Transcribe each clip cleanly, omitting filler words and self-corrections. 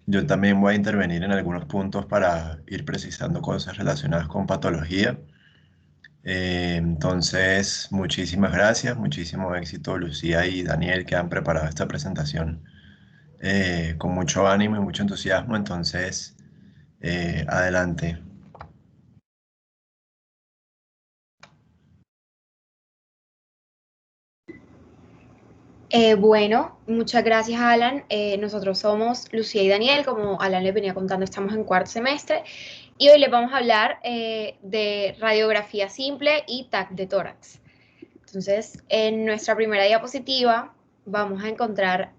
Yo también voy a intervenir en algunos puntos para ir precisando cosas relacionadas con patología. Entonces, muchísimas gracias, muchísimo éxito Lucía y Daniel que han preparado esta presentación con mucho ánimo y mucho entusiasmo. Entonces, adelante. Bueno, muchas gracias Alan. Nosotros somos Lucía y Daniel, como Alan les venía contando, estamos en cuarto semestre y hoy les vamos a hablar de radiografía simple y TAC de tórax. Entonces, en nuestra primera diapositiva vamos a encontrar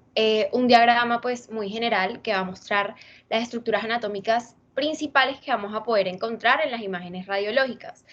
un diagrama pues muy general que va a mostrar las estructuras anatómicas principales que vamos a poder encontrar en las imágenes radiológicas.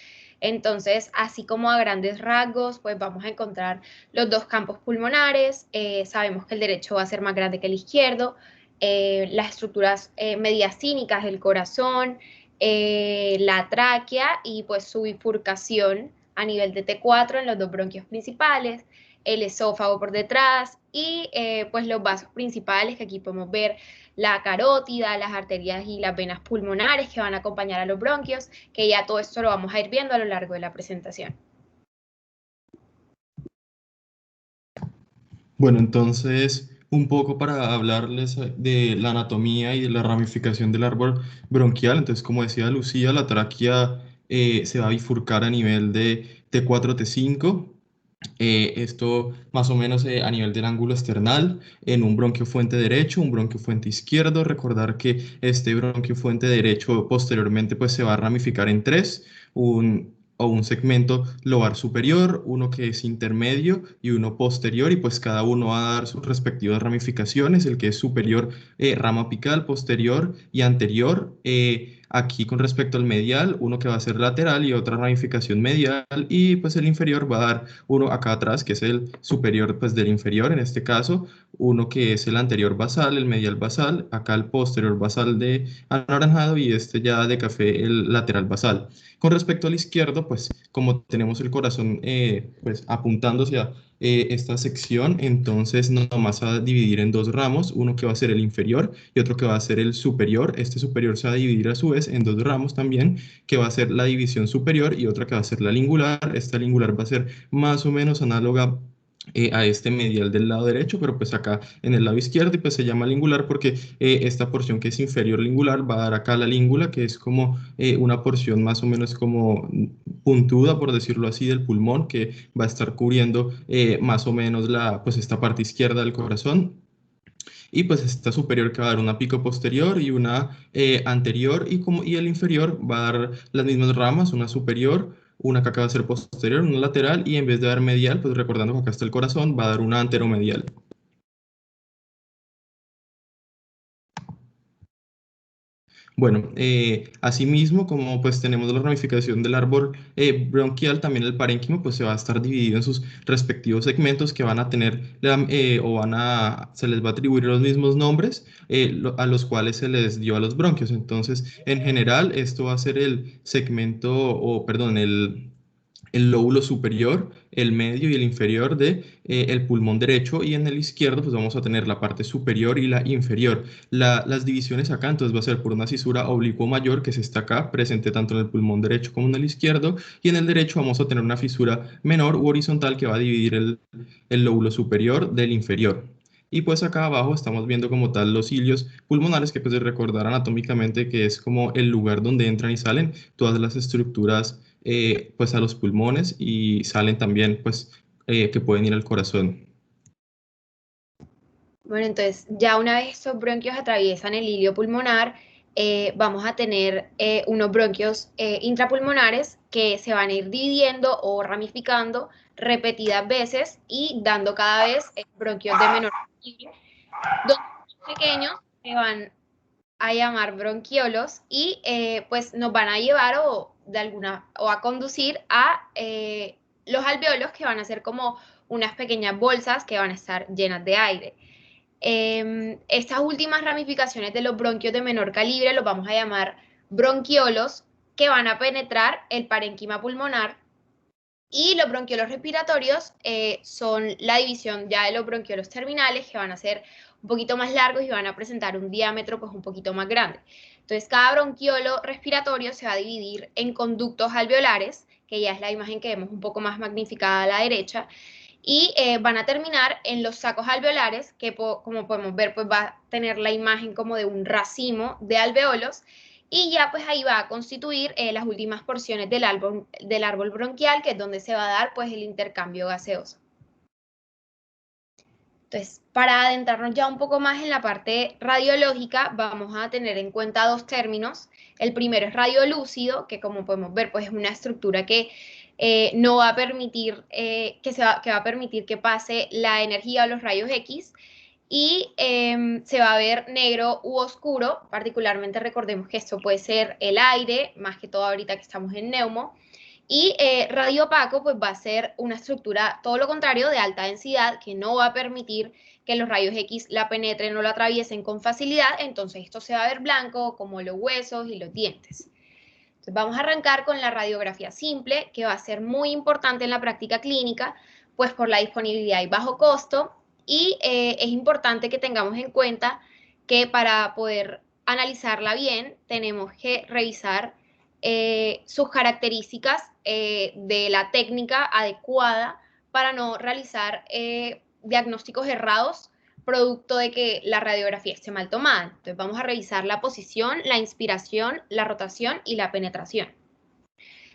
Entonces, así como a grandes rasgos, pues vamos a encontrar los dos campos pulmonares. Sabemos que el derecho va a ser más grande que el izquierdo. Las estructuras mediastínicas del corazón, la tráquea y pues su bifurcación a nivel de T4 en los dos bronquios principales, el esófago por detrás y pues los vasos principales que aquí podemos ver la carótida, las arterias y las venas pulmonares que van a acompañar a los bronquios, que ya todo esto lo vamos a ir viendo a lo largo de la presentación. Bueno, entonces, un poco para hablarles de la anatomía y de la ramificación del árbol bronquial. Entonces, como decía Lucía, la tráquea se va a bifurcar a nivel de T4, T5. Esto más o menos a nivel del ángulo esternal, en un bronquio fuente derecho, un bronquio fuente izquierdo. Recordar que este bronquio fuente derecho posteriormente pues, se va a ramificar en tres, o un segmento lobar superior, uno que es intermedio y uno posterior, y pues cada uno va a dar sus respectivas ramificaciones. El que es superior, rama apical, posterior y anterior. Aquí con respecto al medial, uno que va a ser lateral y otra ramificación medial, y pues el inferior va a dar uno acá atrás, que es el superior pues del inferior en este caso, uno que es el anterior basal, el medial basal, acá el posterior basal de anaranjado y este ya de café el lateral basal. Con respecto al izquierdo, pues como tenemos el corazón pues apuntando hacia esta sección, entonces nos vamos a dividir en dos ramos, uno que va a ser el inferior y otro que va a ser el superior. Este superior se va a dividir a su vez en dos ramos también, que va a ser la división superior y otra que va a ser la lingular. Esta lingular va a ser más o menos análoga a este medial del lado derecho, pero pues acá en el lado izquierdo, y pues se llama lingular porque esta porción que es inferior lingular va a dar acá la língula, que es como una porción más o menos como puntuda, por decirlo así, del pulmón, que va a estar cubriendo más o menos pues esta parte izquierda del corazón. Y pues esta superior que va a dar una pico posterior y una anterior, y el inferior va a dar las mismas ramas, una superior, una que acaba de ser posterior, una lateral, y en vez de dar medial, pues recordando que acá está el corazón, va a dar una anteromedial. Bueno, asimismo, como pues tenemos la ramificación del árbol bronquial, también el parénquimo pues se va a estar dividido en sus respectivos segmentos que van a tener se les va a atribuir los mismos nombres a los cuales se les dio a los bronquios. Entonces, en general, esto va a ser el segmento, o perdón, el lóbulo superior, el medio y el inferior de el pulmón derecho, y en el izquierdo pues vamos a tener la parte superior y la inferior. Las divisiones acá entonces va a ser por una cisura oblicuo mayor, que es esta acá, presente tanto en el pulmón derecho como en el izquierdo, y en el derecho vamos a tener una fisura menor u horizontal que va a dividir el lóbulo superior del inferior. Y pues acá abajo estamos viendo como tal los cilios pulmonares, que pues de recordar anatómicamente que es como el lugar donde entran y salen todas las estructuras pues a los pulmones, y salen también pues que pueden ir al corazón. Bueno, entonces ya una vez estos bronquios atraviesan el hilio pulmonar, vamos a tener unos bronquios intrapulmonares que se van a ir dividiendo o ramificando repetidas veces y dando cada vez bronquios de menor calibre, donde los pequeños se van a llamar bronquiolos y pues nos van a llevar o de alguna o a conducir a los alveolos, que van a ser como unas pequeñas bolsas que van a estar llenas de aire. Estas últimas ramificaciones de los bronquios de menor calibre los vamos a llamar bronquiolos, que van a penetrar el parénquima pulmonar Y los bronquiolos respiratorios son la división ya de los bronquiolos terminales, que van a ser un poquito más largos y van a presentar un diámetro pues un poquito más grande. Entonces, cada bronquiolo respiratorio se va a dividir en conductos alveolares, que ya es la imagen que vemos un poco más magnificada a la derecha, y van a terminar en los sacos alveolares, que como podemos ver, pues va a tener la imagen como de un racimo de alveolos, y ya pues ahí va a constituir las últimas porciones del árbol bronquial, que es donde se va a dar pues el intercambio gaseoso. Entonces, para adentrarnos ya un poco más en la parte radiológica, vamos a tener en cuenta dos términos. El primero es radiolúcido, que como podemos ver, pues es una estructura que no va a permitir, que va a permitir que pase la energía o los rayos X, y se va a ver negro u oscuro. Particularmente recordemos que esto puede ser el aire, más que todo ahorita que estamos en neumo. Y radio opaco pues va a ser una estructura todo lo contrario, de alta densidad, que no va a permitir que los rayos X la penetren o la atraviesen con facilidad. Entonces esto se va a ver blanco, como los huesos y los dientes. Entonces vamos a arrancar con la radiografía simple, que va a ser muy importante en la práctica clínica, pues por la disponibilidad y bajo costo. Y es importante que tengamos en cuenta que para poder analizarla bien tenemos que revisar sus características de la técnica adecuada para no realizar diagnósticos errados producto de que la radiografía esté mal tomada. Entonces vamos a revisar la posición, la inspiración, la rotación y la penetración.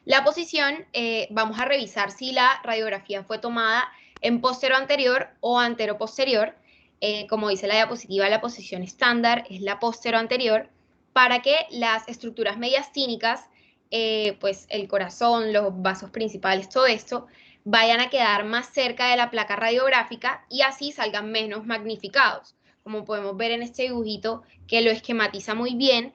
La posición, vamos a revisar si la radiografía fue tomada en postero anterior o antero posterior. Como dice la diapositiva, la posición estándar es la postero anterior, para que las estructuras mediastínicas, pues el corazón, los vasos principales, todo esto, vayan a quedar más cerca de la placa radiográfica y así salgan menos magnificados. Como podemos ver en este dibujito que lo esquematiza muy bien,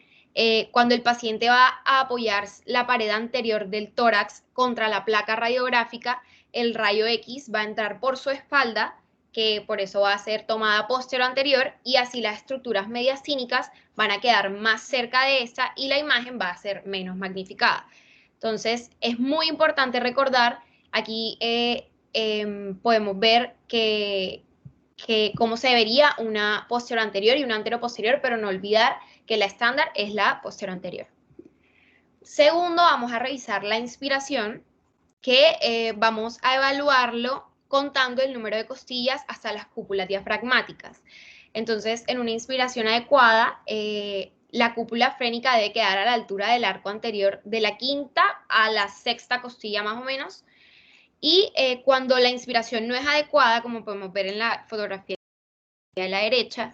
cuando el paciente va a apoyar la pared anterior del tórax contra la placa radiográfica, el rayo X va a entrar por su espalda, que por eso va a ser tomada postero anterior, y así las estructuras mediastínicas van a quedar más cerca de esta y la imagen va a ser menos magnificada. Entonces, es muy importante recordar, aquí podemos ver que cómo se vería una posterior anterior y una antero posterior, pero no olvidar que la estándar es la posterior anterior. Segundo, vamos a revisar la inspiración, que vamos a evaluarlo contando el número de costillas hasta las cúpulas diafragmáticas. Entonces, en una inspiración adecuada, la cúpula frénica debe quedar a la altura del arco anterior de la quinta a la sexta costilla más o menos. Y cuando la inspiración no es adecuada, como podemos ver en la fotografía de la derecha,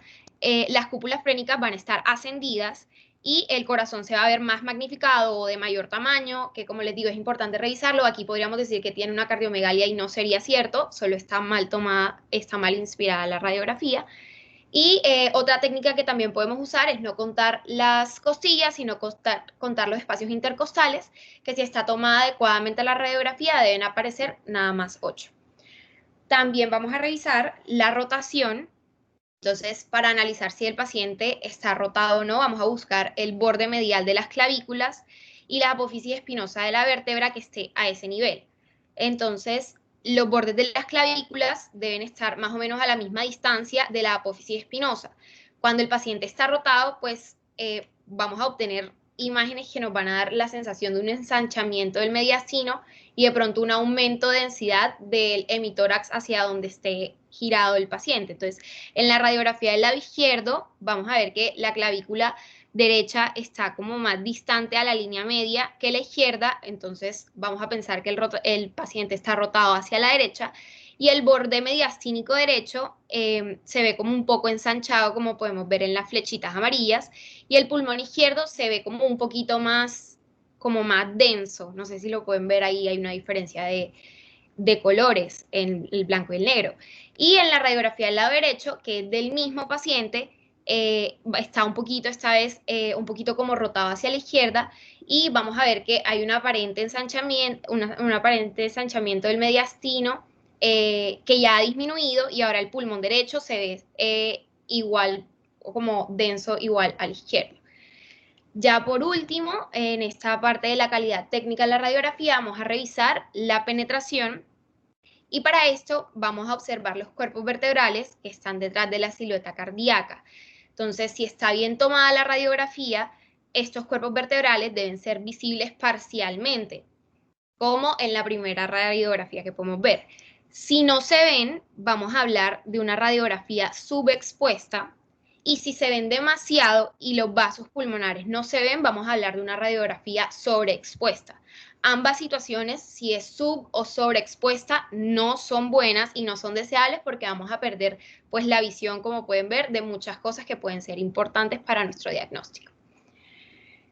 las cúpulas frénicas van a estar ascendidas y el corazón se va a ver más magnificado o de mayor tamaño, que como les digo es importante revisarlo. Aquí podríamos decir que tiene una cardiomegalia y no sería cierto, solo está mal tomada, está mal inspirada la radiografía. Y otra técnica que también podemos usar es no contar las costillas, sino contar los espacios intercostales, que si está tomada adecuadamente la radiografía deben aparecer nada más 8. También vamos a revisar la rotación. Entonces, para analizar si el paciente está rotado o no, vamos a buscar el borde medial de las clavículas y la apófisis espinosa de la vértebra que esté a ese nivel. Entonces, los bordes de las clavículas deben estar más o menos a la misma distancia de la apófisis espinosa. Cuando el paciente está rotado, pues vamos a obtener imágenes que nos van a dar la sensación de un ensanchamiento del mediastino y de pronto un aumento de densidad del hemitórax hacia donde esté girado el paciente. Entonces, en la radiografía del lado izquierdo, vamos a ver que la clavícula derecha está como más distante a la línea media que la izquierda, entonces vamos a pensar que el paciente está rotado hacia la derecha, y el borde mediastínico derecho se ve como un poco ensanchado, como podemos ver en las flechitas amarillas, y el pulmón izquierdo se ve como un poquito más, como más denso. No sé si lo pueden ver ahí, hay una diferencia de colores en el blanco y el negro. Y en la radiografía del lado derecho, que es del mismo paciente, está un poquito, esta vez, un poquito como rotado hacia la izquierda, y vamos a ver que hay un aparente ensanchamiento, un aparente ensanchamiento del mediastino, que ya ha disminuido, y ahora el pulmón derecho se ve igual, como denso igual al izquierdo. Ya por último, en esta parte de la calidad técnica de la radiografía, vamos a revisar la penetración y para esto vamos a observar los cuerpos vertebrales que están detrás de la silueta cardíaca. Entonces, si está bien tomada la radiografía, estos cuerpos vertebrales deben ser visibles parcialmente, como en la primera radiografía que podemos ver. Si no se ven, vamos a hablar de una radiografía subexpuesta, y si se ven demasiado y los vasos pulmonares no se ven, vamos a hablar de una radiografía sobreexpuesta. Ambas situaciones, si es sub o sobreexpuesta, no son buenas y no son deseables porque vamos a perder pues la visión, como pueden ver, de muchas cosas que pueden ser importantes para nuestro diagnóstico.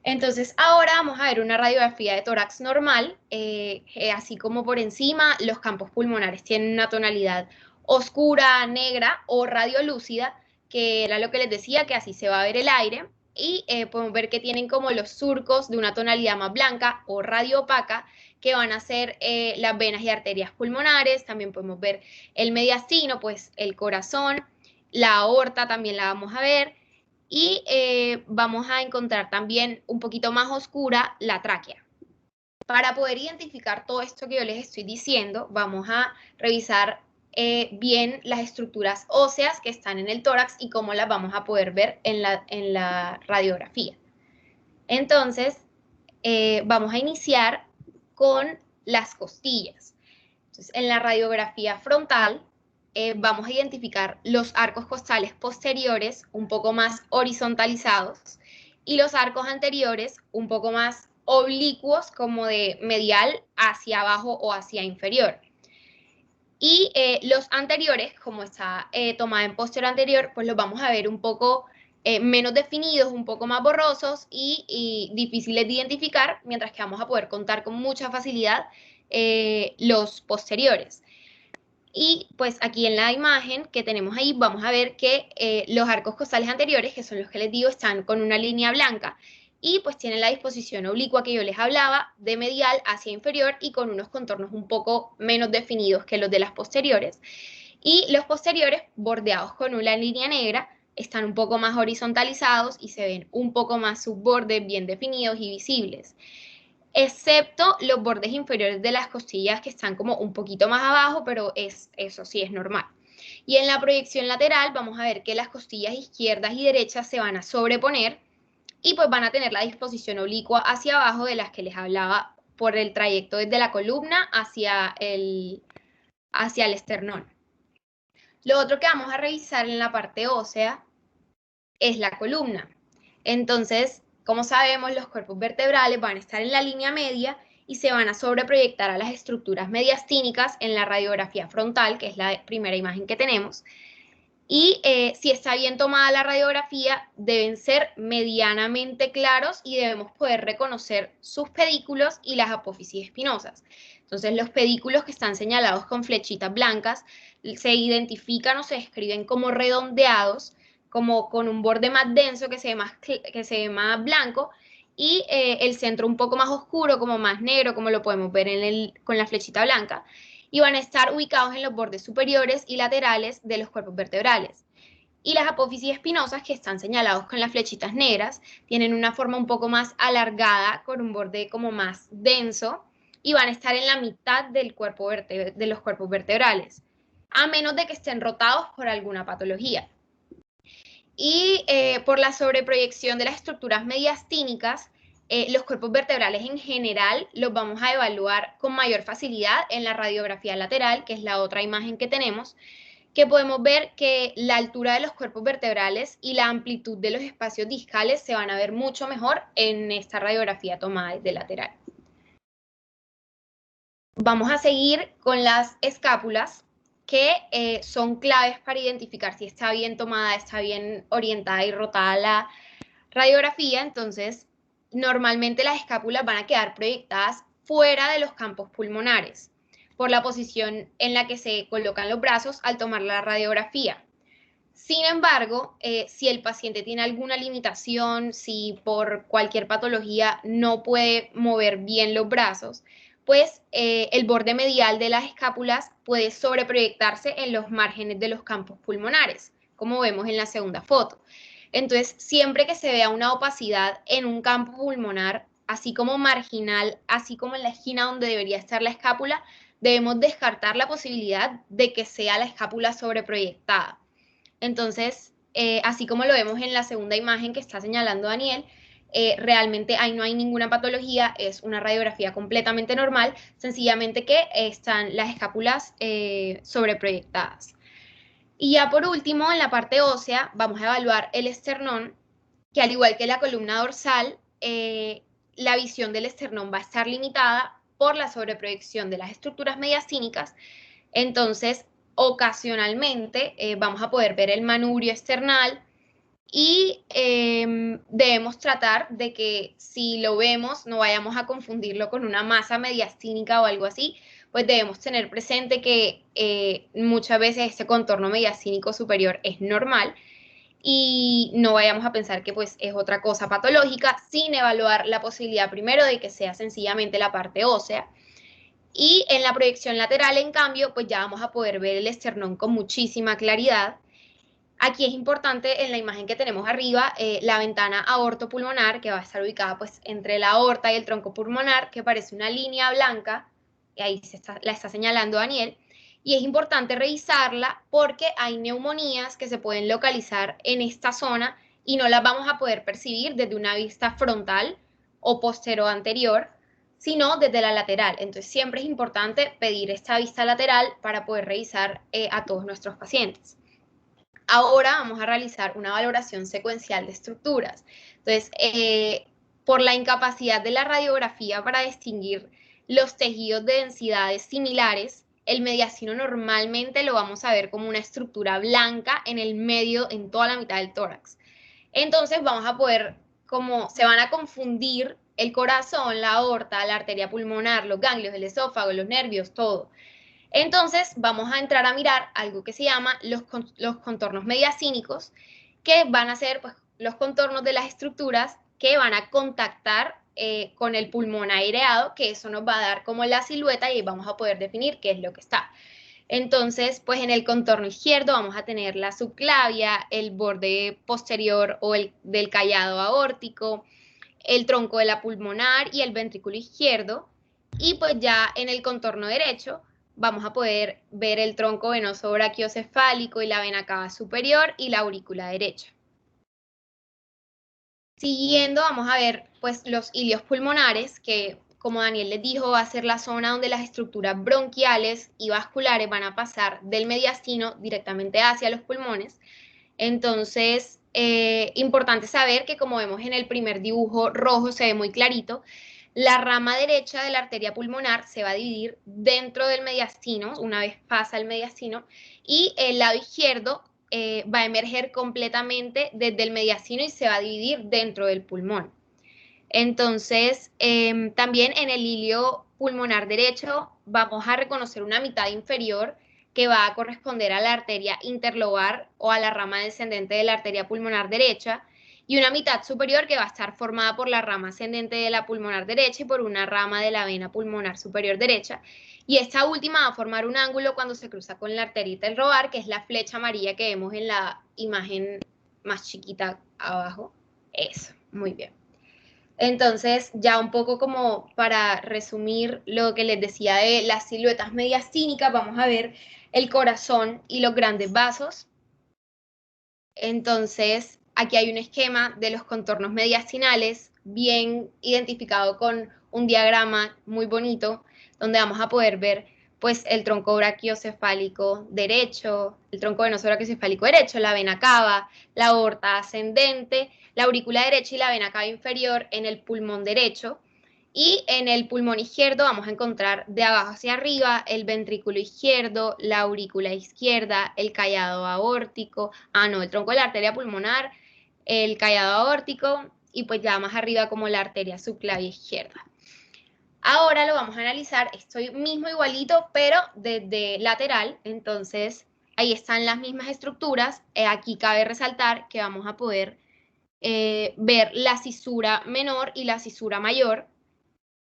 Entonces, ahora vamos a ver una radiografía de tórax normal, así como por encima los campos pulmonares tienen una tonalidad oscura, negra o radiolúcida, que era lo que les decía, que así se va a ver el aire, y podemos ver que tienen como los surcos de una tonalidad más blanca o radio opaca, que van a ser las venas y arterias pulmonares. También podemos ver el mediastino, pues el corazón, la aorta también la vamos a ver, y vamos a encontrar también un poquito más oscura la tráquea. Para poder identificar todo esto que yo les estoy diciendo, vamos a revisar bien las estructuras óseas que están en el tórax y cómo las vamos a poder ver en la radiografía. Entonces, vamos a iniciar con las costillas. Entonces, en la radiografía frontal, vamos a identificar los arcos costales posteriores un poco más horizontalizados y los arcos anteriores un poco más oblicuos, como de medial hacia abajo o hacia inferior. Y los anteriores, como está tomada en posterior anterior, pues los vamos a ver un poco menos definidos, un poco más borrosos y difíciles de identificar, mientras que vamos a poder contar con mucha facilidad los posteriores. Y pues aquí en la imagen que tenemos ahí vamos a ver que los arcos costales anteriores, que son los que les digo, están con una línea blanca y pues tienen la disposición oblicua que yo les hablaba, de medial hacia inferior y con unos contornos un poco menos definidos que los de las posteriores. Y los posteriores, bordeados con una línea negra, están un poco más horizontalizados y se ven un poco más sus bordes bien definidos y visibles, excepto los bordes inferiores de las costillas que están como un poquito más abajo, pero eso sí es normal. Y en la proyección lateral vamos a ver que las costillas izquierdas y derechas se van a sobreponer y pues van a tener la disposición oblicua hacia abajo de las que les hablaba por el trayecto desde la columna hacia el esternón. Lo otro que vamos a revisar en la parte ósea es la columna. Entonces, como sabemos, los cuerpos vertebrales van a estar en la línea media y se van a sobreproyectar a las estructuras mediastínicas en la radiografía frontal, que es la primera imagen que tenemos. Y si está bien tomada la radiografía, deben ser medianamente claros y debemos poder reconocer sus pedículos y las apófisis espinosas. Entonces, los pedículos que están señalados con flechitas blancas se identifican o se describen como redondeados, como con un borde más denso que se ve más blanco, y el centro un poco más oscuro, como más negro, como lo podemos ver con la flechita blanca, y van a estar ubicados en los bordes superiores y laterales de los cuerpos vertebrales. Y las apófisis espinosas, que están señalados con las flechitas negras, tienen una forma un poco más alargada, con un borde como más denso, y van a estar en la mitad de los cuerpos vertebrales, a menos de que estén rotados por alguna patología. Y por la sobreproyección de las estructuras mediastínicas, los cuerpos vertebrales en general los vamos a evaluar con mayor facilidad en la radiografía lateral, que es la otra imagen que tenemos, que podemos ver que la altura de los cuerpos vertebrales y la amplitud de los espacios discales se van a ver mucho mejor en esta radiografía tomada desde lateral. Vamos a seguir con las escápulas, que son claves para identificar si está bien tomada, está bien orientada y rotada la radiografía. Entonces, normalmente las escápulas van a quedar proyectadas fuera de los campos pulmonares, por la posición en la que se colocan los brazos al tomar la radiografía. Sin embargo, si el paciente tiene alguna limitación, si por cualquier patología no puede mover bien los brazos, pues el borde medial de las escápulas puede sobreproyectarse en los márgenes de los campos pulmonares, como vemos en la segunda foto. Entonces, siempre que se vea una opacidad en un campo pulmonar, así como marginal, así como en la esquina donde debería estar la escápula, debemos descartar la posibilidad de que sea la escápula sobreproyectada. Entonces, así como lo vemos en la segunda imagen que está señalando Daniel, realmente ahí no hay ninguna patología, es una radiografía completamente normal, sencillamente que están las escápulas sobreproyectadas. Y ya por último, en la parte ósea, vamos a evaluar el esternón, que al igual que la columna dorsal, la visión del esternón va a estar limitada por la sobreproyección de las estructuras mediastínicas. Entonces, ocasionalmente vamos a poder ver el manubrio esternal y debemos tratar de que si lo vemos no vayamos a confundirlo con una masa mediastínica o algo así, pues debemos tener presente que muchas veces este contorno mediastínico superior es normal y no vayamos a pensar que pues es otra cosa patológica sin evaluar la posibilidad primero de que sea sencillamente la parte ósea. Y en la proyección lateral, en cambio, pues ya vamos a poder ver el esternón con muchísima claridad. Aquí es importante en la imagen que tenemos arriba, la ventana aortopulmonar, que va a estar ubicada pues entre la aorta y el tronco pulmonar, que parece una línea blanca, y ahí la está señalando Daniel. Y es importante revisarla porque hay neumonías que se pueden localizar en esta zona y no las vamos a poder percibir desde una vista frontal o postero anterior, sino desde la lateral. Entonces siempre es importante pedir esta vista lateral para poder revisar a todos nuestros pacientes. Ahora vamos a realizar una valoración secuencial de estructuras. Entonces, por la incapacidad de la radiografía para distinguir los tejidos de densidades similares, el mediastino normalmente lo vamos a ver como una estructura blanca en el medio, en toda la mitad del tórax. Entonces vamos a poder, como se van a confundir el corazón, la aorta, la arteria pulmonar, los ganglios, el esófago, los nervios, todo. Entonces vamos a entrar a mirar algo que se llama los contornos mediastínicos, que van a ser pues, los contornos de las estructuras que van a contactar con el pulmón aireado, que eso nos va a dar como la silueta y vamos a poder definir qué es lo que está. Entonces, pues en el contorno izquierdo vamos a tener la subclavia, el borde posterior o el del callado aórtico, el tronco de la pulmonar y el ventrículo izquierdo. Y pues ya en el contorno derecho vamos a poder ver el tronco venoso brachiocefálico y la vena cava superior y la aurícula derecha. Siguiendo, vamos a ver pues los ilios pulmonares, que como Daniel les dijo, va a ser la zona donde las estructuras bronquiales y vasculares van a pasar del mediastino directamente hacia los pulmones. Entonces, importante saber que como vemos en el primer dibujo rojo, se ve muy clarito, la rama derecha de la arteria pulmonar se va a dividir dentro del mediastino, una vez pasa el mediastino, y el lado izquierdo va a emerger completamente desde el mediastino y se va a dividir dentro del pulmón. Entonces, también en el ilio pulmonar derecho vamos a reconocer una mitad inferior que va a corresponder a la arteria interlobar o a la rama descendente de la arteria pulmonar derecha, y una mitad superior que va a estar formada por la rama ascendente de la pulmonar derecha y por una rama de la vena pulmonar superior derecha. Y esta última va a formar un ángulo cuando se cruza con la arteria interlobar, que es la flecha amarilla que vemos en la imagen más chiquita abajo. Eso, muy bien. Entonces, ya un poco como para resumir lo que les decía de las siluetas mediastínicas, vamos a ver el corazón y los grandes vasos. Entonces, aquí hay un esquema de los contornos mediastinales bien identificado con un diagrama muy bonito, donde vamos a poder ver pues el tronco brachiocefálico derecho, el tronco venoso brachiocefálico derecho, la vena cava, la aorta ascendente, la aurícula derecha y la vena cava inferior en el pulmón derecho. Y en el pulmón izquierdo vamos a encontrar de abajo hacia arriba el ventrículo izquierdo, la aurícula izquierda, el callado aórtico, el tronco de la arteria pulmonar, el callado aórtico y pues ya más arriba como la arteria subclavia izquierda. Ahora lo vamos a analizar, estoy mismo igualito, pero desde lateral, entonces ahí están las mismas estructuras. Aquí cabe resaltar que vamos a poder ver la cisura menor y la cisura mayor,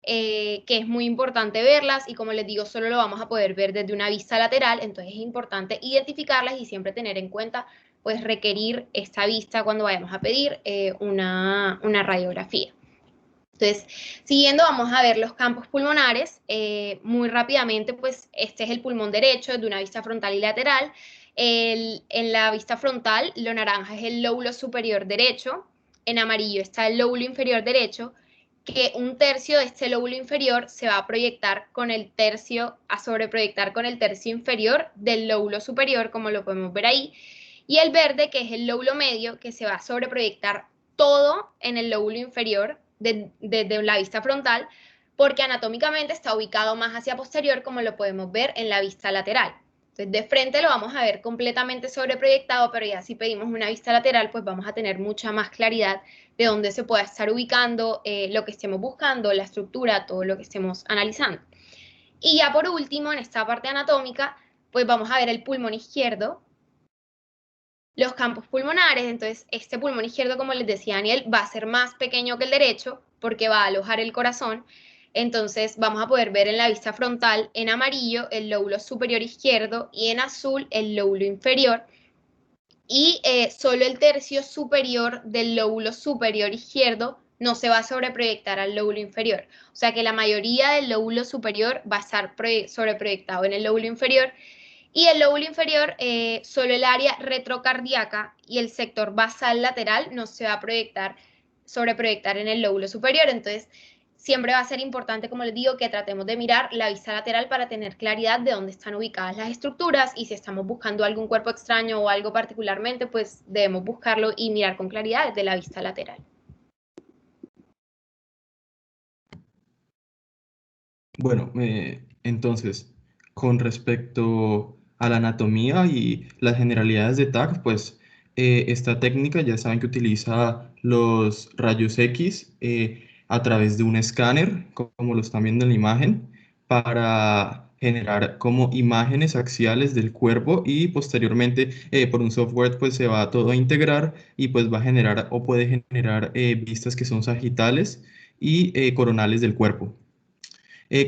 que es muy importante verlas y como les digo, solo lo vamos a poder ver desde una vista lateral, entonces es importante identificarlas y siempre tener en cuenta pues requerir esta vista cuando vayamos a pedir una radiografía. Entonces, siguiendo, vamos a ver los campos pulmonares. Muy rápidamente, pues este es el pulmón derecho de una vista frontal y lateral. En la vista frontal, lo naranja es el lóbulo superior derecho, en amarillo está el lóbulo inferior derecho, que un tercio de este lóbulo inferior se va a proyectar con el tercio, a sobreproyectar con el tercio inferior del lóbulo superior, como lo podemos ver ahí, y el verde, que es el lóbulo medio, que se va a sobreproyectar todo en el lóbulo inferior desde la vista frontal, porque anatómicamente está ubicado más hacia posterior, como lo podemos ver en la vista lateral. Entonces, de frente lo vamos a ver completamente sobreproyectado, pero ya si pedimos una vista lateral, pues vamos a tener mucha más claridad de dónde se pueda estar ubicando lo que estemos buscando, la estructura, todo lo que estemos analizando. Y ya por último, en esta parte anatómica, pues vamos a ver el pulmón izquierdo, los campos pulmonares. Entonces, este pulmón izquierdo, como les decía Daniel, va a ser más pequeño que el derecho porque va a alojar el corazón. Entonces, vamos a poder ver en la vista frontal, en amarillo, el lóbulo superior izquierdo y en azul, el lóbulo inferior. Y solo el tercio superior del lóbulo superior izquierdo no se va a sobreproyectar al lóbulo inferior. O sea que la mayoría del lóbulo superior va a estar sobreproyectado en el lóbulo inferior. Y el lóbulo inferior, solo el área retrocardíaca y el sector basal lateral no se va a sobreproyectar en el lóbulo superior. Entonces, siempre va a ser importante, como les digo, que tratemos de mirar la vista lateral para tener claridad de dónde están ubicadas las estructuras, y si estamos buscando algún cuerpo extraño o algo particularmente, pues debemos buscarlo y mirar con claridad desde la vista lateral. Bueno, entonces, con respecto a la anatomía y las generalidades de TAC, pues esta técnica ya saben que utiliza los rayos X a través de un escáner, como lo están viendo en la imagen, para generar como imágenes axiales del cuerpo, y posteriormente por un software pues se va todo a integrar y pues va a generar o puede generar vistas que son sagitales y coronales del cuerpo.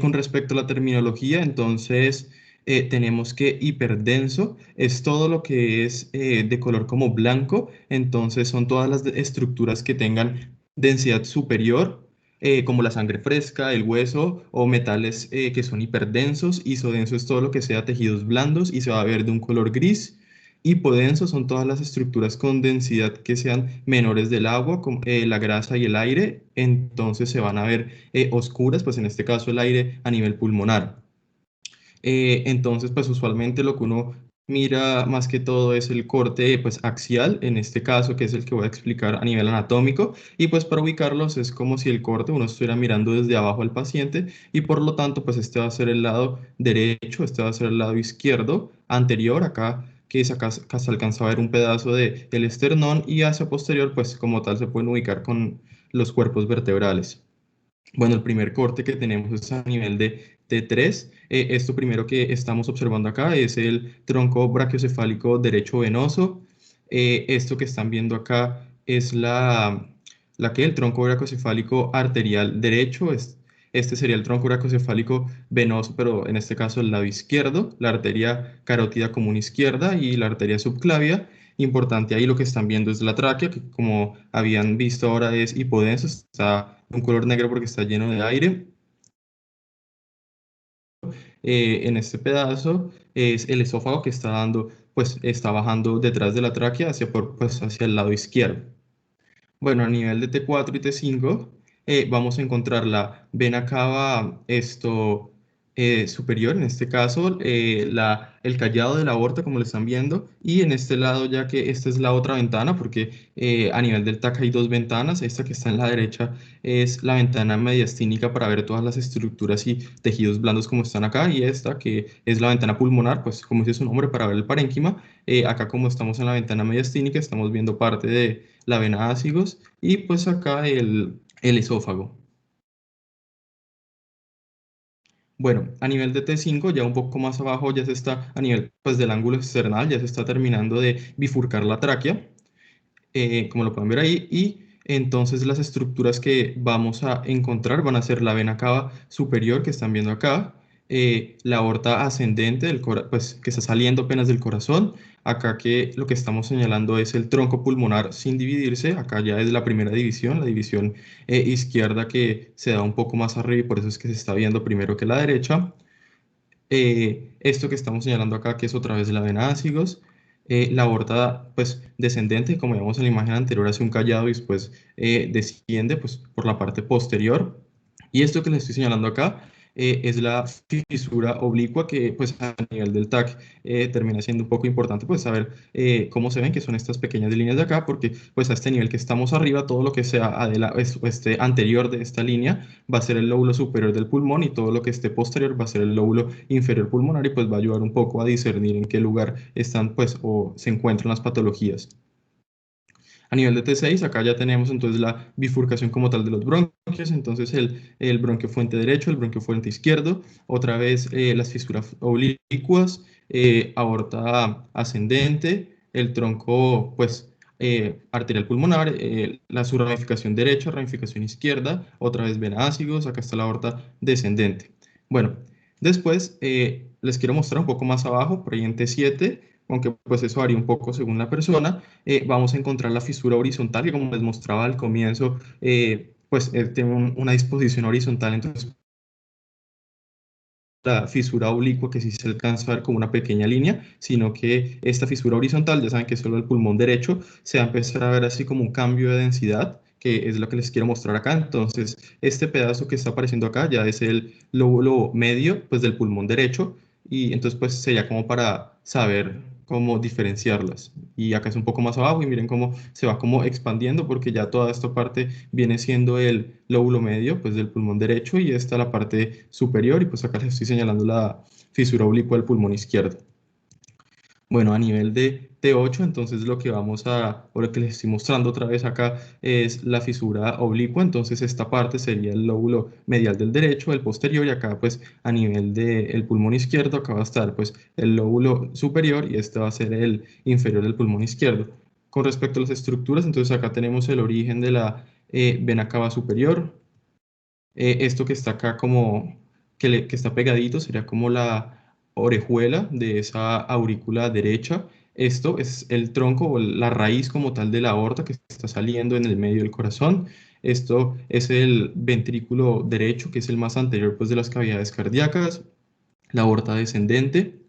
Con respecto a la terminología, entonces tenemos que hiperdenso es todo lo que es de color como blanco. Entonces son todas las estructuras que tengan densidad superior, como la sangre fresca, el hueso o metales que son hiperdensos. Isodenso es todo lo que sea tejidos blandos y se va a ver de un color gris. Hipodenso son todas las estructuras con densidad que sean menores del agua, como la grasa y el aire. Entonces se van a ver oscuras, pues en este caso el aire a nivel pulmonar. Entonces, pues usualmente lo que uno mira más que todo es el corte pues axial, en este caso, que es el que voy a explicar a nivel anatómico, y pues para ubicarlos es como si el corte uno estuviera mirando desde abajo al paciente, y por lo tanto pues este va a ser el lado derecho, este va a ser el lado izquierdo, anterior acá, que es acá, se alcanza a ver un pedazo del esternón, y hacia posterior pues como tal se pueden ubicar con los cuerpos vertebrales. Bueno, el primer corte que tenemos es a nivel de T3. Esto primero que estamos observando acá es el tronco brachiocefálico derecho venoso. Esto que están viendo acá es el tronco brachiocefálico arterial derecho. Este sería el tronco brachiocefálico venoso, pero en este caso el lado izquierdo, la arteria carótida común izquierda y la arteria subclavia. Importante ahí lo que están viendo es la tráquea, que como habían visto ahora es hipodenso, está de un color negro porque está lleno de aire. En este pedazo es el esófago que está dando, pues está bajando detrás de la tráquea pues, hacia el lado izquierdo. Bueno, a nivel de T4 y T5 vamos a encontrar la vena cava superior, en este caso el callado de la aorta, como lo están viendo, y en este lado, ya que esta es la otra ventana, porque a nivel del TAC hay dos ventanas. Esta que está en la derecha es la ventana mediastínica para ver todas las estructuras y tejidos blandos como están acá, y esta que es la ventana pulmonar, pues como dice su nombre, para ver el parénquima. Acá, como estamos en la ventana mediastínica, estamos viendo parte de la vena ácigos, y pues acá el esófago. Bueno, a nivel de T5, ya un poco más abajo, ya se está, a nivel pues, del ángulo external, ya se está terminando de bifurcar la tráquea, como lo pueden ver ahí, y entonces las estructuras que vamos a encontrar van a ser la vena cava superior, que están viendo acá, la aorta ascendente, pues, que está saliendo apenas del corazón. Acá que lo que estamos señalando es el tronco pulmonar sin dividirse. Acá ya es la primera división, la división izquierda que se da un poco más arriba y por eso es que se está viendo primero que la derecha. Esto que estamos señalando acá, que es otra vez la vena ácigos, la aorta pues descendente, como vemos en la imagen anterior, hace un callado y después desciende pues por la parte posterior. Y esto que les estoy señalando acá es la fisura oblicua que pues a nivel del TAC termina siendo un poco importante pues saber cómo se ven, que son estas pequeñas líneas de acá, porque pues a este nivel que estamos arriba, todo lo que sea anterior de esta línea va a ser el lóbulo superior del pulmón y todo lo que esté posterior va a ser el lóbulo inferior pulmonar y pues va a ayudar un poco a discernir en qué lugar están pues o se encuentran las patologías. A nivel de T6, acá ya tenemos entonces la bifurcación como tal de los bronquios, entonces el bronquio fuente derecho, el bronquio fuente izquierdo, otra vez las fisuras oblicuas, aorta ascendente, el tronco pues arterial pulmonar, la su ramificación derecha, ramificación izquierda, otra vez vena ácigos, acá está la aorta descendente. Bueno, después les quiero mostrar un poco más abajo, por ahí en T7, aunque pues eso varía un poco según la persona, vamos a encontrar la fisura horizontal, que como les mostraba al comienzo, pues tiene una disposición horizontal, entonces la fisura oblicua que sí se alcanza a ver como una pequeña línea, sino que esta fisura horizontal, ya saben que es solo el pulmón derecho, se va a empezar a ver así como un cambio de densidad, que es lo que les quiero mostrar acá. Entonces, este pedazo que está apareciendo acá ya es el lóbulo medio, pues, del pulmón derecho, y entonces, pues, sería como para saber cómo diferenciarlas. Y acá es un poco más abajo y miren cómo se va como expandiendo, porque ya toda esta parte viene siendo el lóbulo medio, pues, del pulmón derecho, y esta la parte superior, y pues acá les estoy señalando la fisura oblicua del pulmón izquierdo. Bueno, a nivel de T8, entonces lo que vamos a, o lo que les estoy mostrando otra vez acá es la fisura oblicua, entonces esta parte sería el lóbulo medial del derecho, el posterior, y acá pues a nivel del pulmón izquierdo, acá va a estar pues el lóbulo superior y este va a ser el inferior del pulmón izquierdo. Con respecto a las estructuras, entonces acá tenemos el origen de la vena cava superior, esto que está acá como, que está pegadito, sería como la orejuela de esa aurícula derecha. Esto es el tronco o la raíz como tal de la aorta que está saliendo en el medio del corazón. Esto es el ventrículo derecho, que es el más anterior pues, de las cavidades cardíacas, la aorta descendente.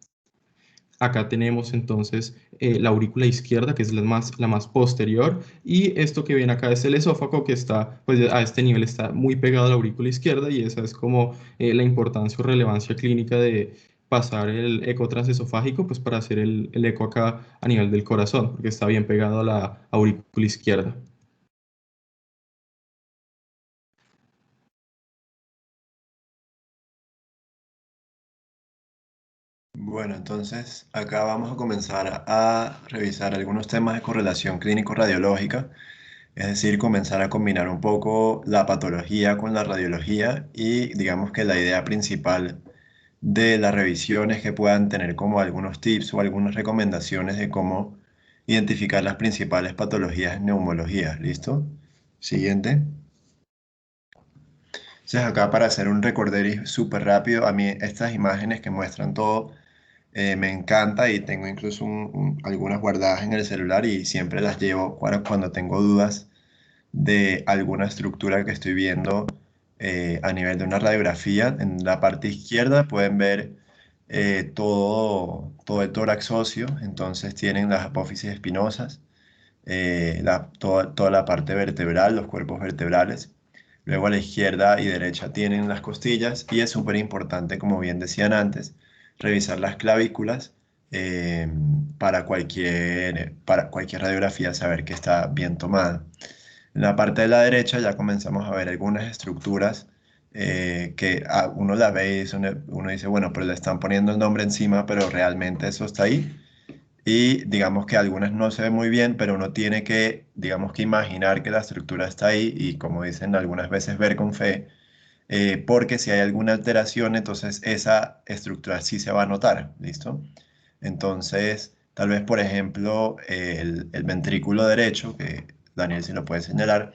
Acá tenemos entonces la aurícula izquierda, que es la más posterior, y esto que ven acá es el esófago, que está, pues a este nivel está muy pegado a la aurícula izquierda, y esa es como la importancia o relevancia clínica de pasar el eco transesofágico, pues para hacer el eco acá a nivel del corazón, porque está bien pegado a la aurícula izquierda. Bueno, entonces acá vamos a comenzar a revisar algunos temas de correlación clínico-radiológica, es decir, comenzar a combinar un poco la patología con la radiología y digamos que la idea principal de la revisión es que puedan tener como algunos tips o algunas recomendaciones de cómo identificar las principales patologías en neumología. ¿Listo? Siguiente. Entonces acá para hacer un recorderis súper rápido, a mí estas imágenes que muestran todo me encanta y tengo incluso algunas guardadas en el celular y siempre las llevo cuando tengo dudas de alguna estructura que estoy viendo a nivel de una radiografía. En la parte izquierda pueden ver todo el tórax óseo, entonces tienen las apófisis espinosas, toda la parte vertebral, los cuerpos vertebrales. Luego a la izquierda y derecha tienen las costillas y es súper importante, como bien decían antes, revisar las clavículas eh, para cualquier radiografía, saber que está bien tomada. En la parte de la derecha ya comenzamos a ver algunas estructuras que uno las ve y uno dice, bueno, pero le están poniendo el nombre encima, pero realmente eso está ahí. Y digamos que algunas no se ven muy bien, pero uno tiene que, digamos que imaginar que la estructura está ahí y como dicen algunas veces, ver con fe, porque si hay alguna alteración, entonces esa estructura sí se va a notar, ¿listo? Entonces, tal vez, por ejemplo, el ventrículo derecho, que Daniel sí lo puede señalar,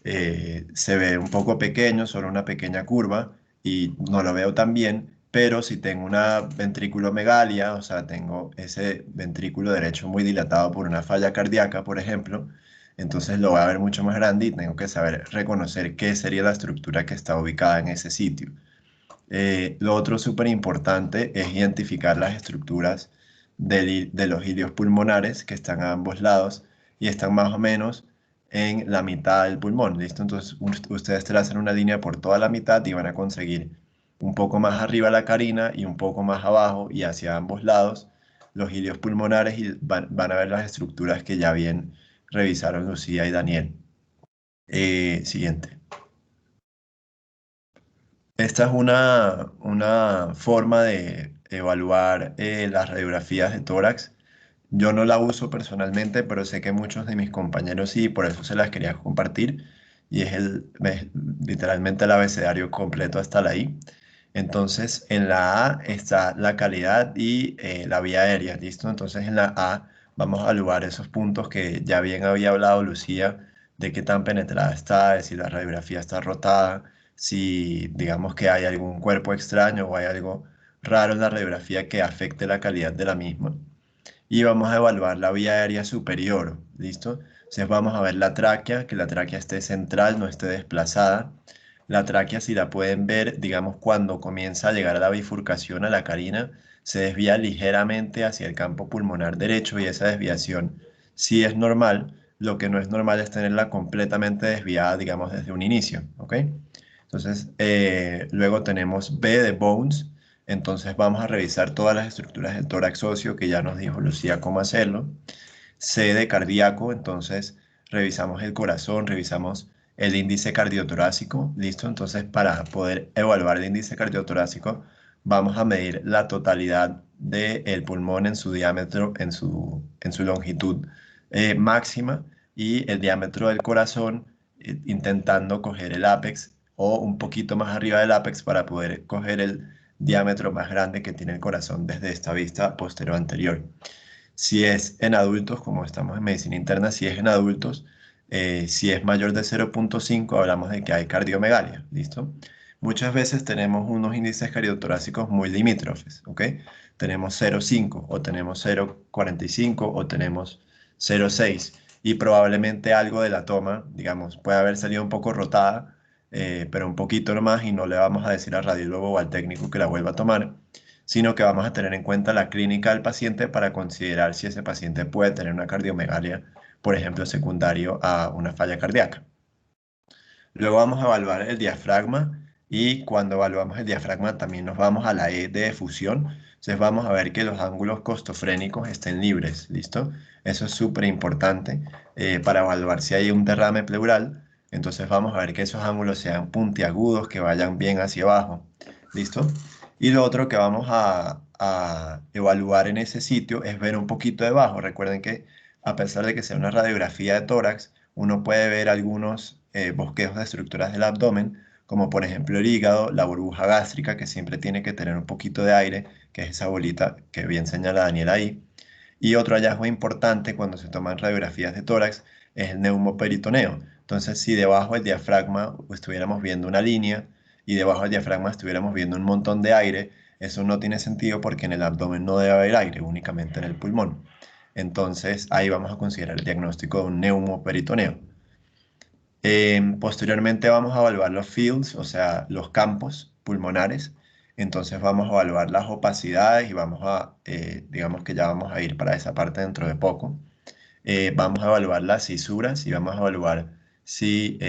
se ve un poco pequeño, solo una pequeña curva, y no lo veo tan bien, pero si tengo una ventriculomegalia, o sea, tengo ese ventrículo derecho muy dilatado por una falla cardíaca, por ejemplo, entonces lo voy a ver mucho más grande y tengo que saber reconocer qué sería la estructura que está ubicada en ese sitio. Lo otro súper importante es identificar las estructuras de los ilios pulmonares que están a ambos lados y están más o menos en la mitad del pulmón, ¿listo? Entonces ustedes trazan una línea por toda la mitad y van a conseguir un poco más arriba la carina y un poco más abajo y hacia ambos lados los ilios pulmonares y van a ver las estructuras que ya bien revisaron Lucía y Daniel. Siguiente. Esta es una forma de evaluar las radiografías de tórax. Yo no la uso personalmente, pero sé que muchos de mis compañeros sí, por eso se las quería compartir. Y es literalmente el abecedario completo hasta la I. Entonces, en la A está la calidad y la vía aérea, ¿listo? Entonces, en la A vamos a evaluar esos puntos que ya bien había hablado Lucía, de qué tan penetrada está, de si la radiografía está rotada, si digamos que hay algún cuerpo extraño o hay algo raro en la radiografía que afecte la calidad de la misma. Y vamos a evaluar la vía aérea superior, ¿listo? Entonces vamos a ver la tráquea, que la tráquea esté central, no esté desplazada. La tráquea, si la pueden ver, digamos, cuando comienza a llegar a la bifurcación a la carina, se desvía ligeramente hacia el campo pulmonar derecho y esa desviación sí es normal. Lo que no es normal es tenerla completamente desviada, digamos, desde un inicio, ¿ok? Entonces, luego tenemos B de bones. Entonces vamos a revisar todas las estructuras del tórax óseo que ya nos dijo Lucía cómo hacerlo. C de cardíaco, entonces revisamos el corazón, revisamos el índice cardiotorácico, ¿listo? Entonces para poder evaluar el índice cardiotorácico vamos a medir la totalidad del pulmón en su diámetro, en su longitud máxima y el diámetro del corazón, intentando coger el ápex o un poquito más arriba del ápex para poder coger el diámetro más grande que tiene el corazón desde esta vista posterior anterior. Si es en adultos, como estamos en medicina interna, si es en adultos, si es mayor de 0,5, hablamos de que hay cardiomegalia, ¿listo? Muchas veces tenemos unos índices cardiotorácicos muy limítrofes, ¿ok? Tenemos 0,5 o tenemos 0,45 o tenemos 0,6 y probablemente algo de la toma, digamos, puede haber salido un poco rotada, pero un poquito nomás y no le vamos a decir al radiólogo o al técnico que la vuelva a tomar, sino que vamos a tener en cuenta la clínica del paciente para considerar si ese paciente puede tener una cardiomegalia, por ejemplo, secundario a una falla cardíaca. Luego vamos a evaluar el diafragma y cuando evaluamos el diafragma también nos vamos a la E de efusión. Entonces vamos a ver que los ángulos costofrénicos estén libres, ¿listo? Eso es súper importante para evaluar si hay un derrame pleural. Entonces vamos a ver que esos ángulos sean puntiagudos, que vayan bien hacia abajo, ¿listo? Y lo otro que vamos a evaluar en ese sitio es ver un poquito debajo. Recuerden que a pesar de que sea una radiografía de tórax, uno puede ver algunos bosquejos de estructuras del abdomen, como por ejemplo el hígado, la burbuja gástrica, que siempre tiene que tener un poquito de aire, que es esa bolita que bien señala Daniel ahí. Y otro hallazgo importante cuando se toman radiografías de tórax es el neumoperitoneo. Entonces, si debajo del diafragma estuviéramos viendo una línea y debajo del diafragma estuviéramos viendo un montón de aire, eso no tiene sentido porque en el abdomen no debe haber aire, únicamente en el pulmón. Entonces, ahí vamos a considerar el diagnóstico de un neumoperitoneo. Posteriormente vamos a evaluar los fields, o sea, los campos pulmonares. Entonces vamos a evaluar las opacidades y digamos que ya vamos a ir para esa parte dentro de poco. Vamos a evaluar las cisuras y vamos a evaluar si,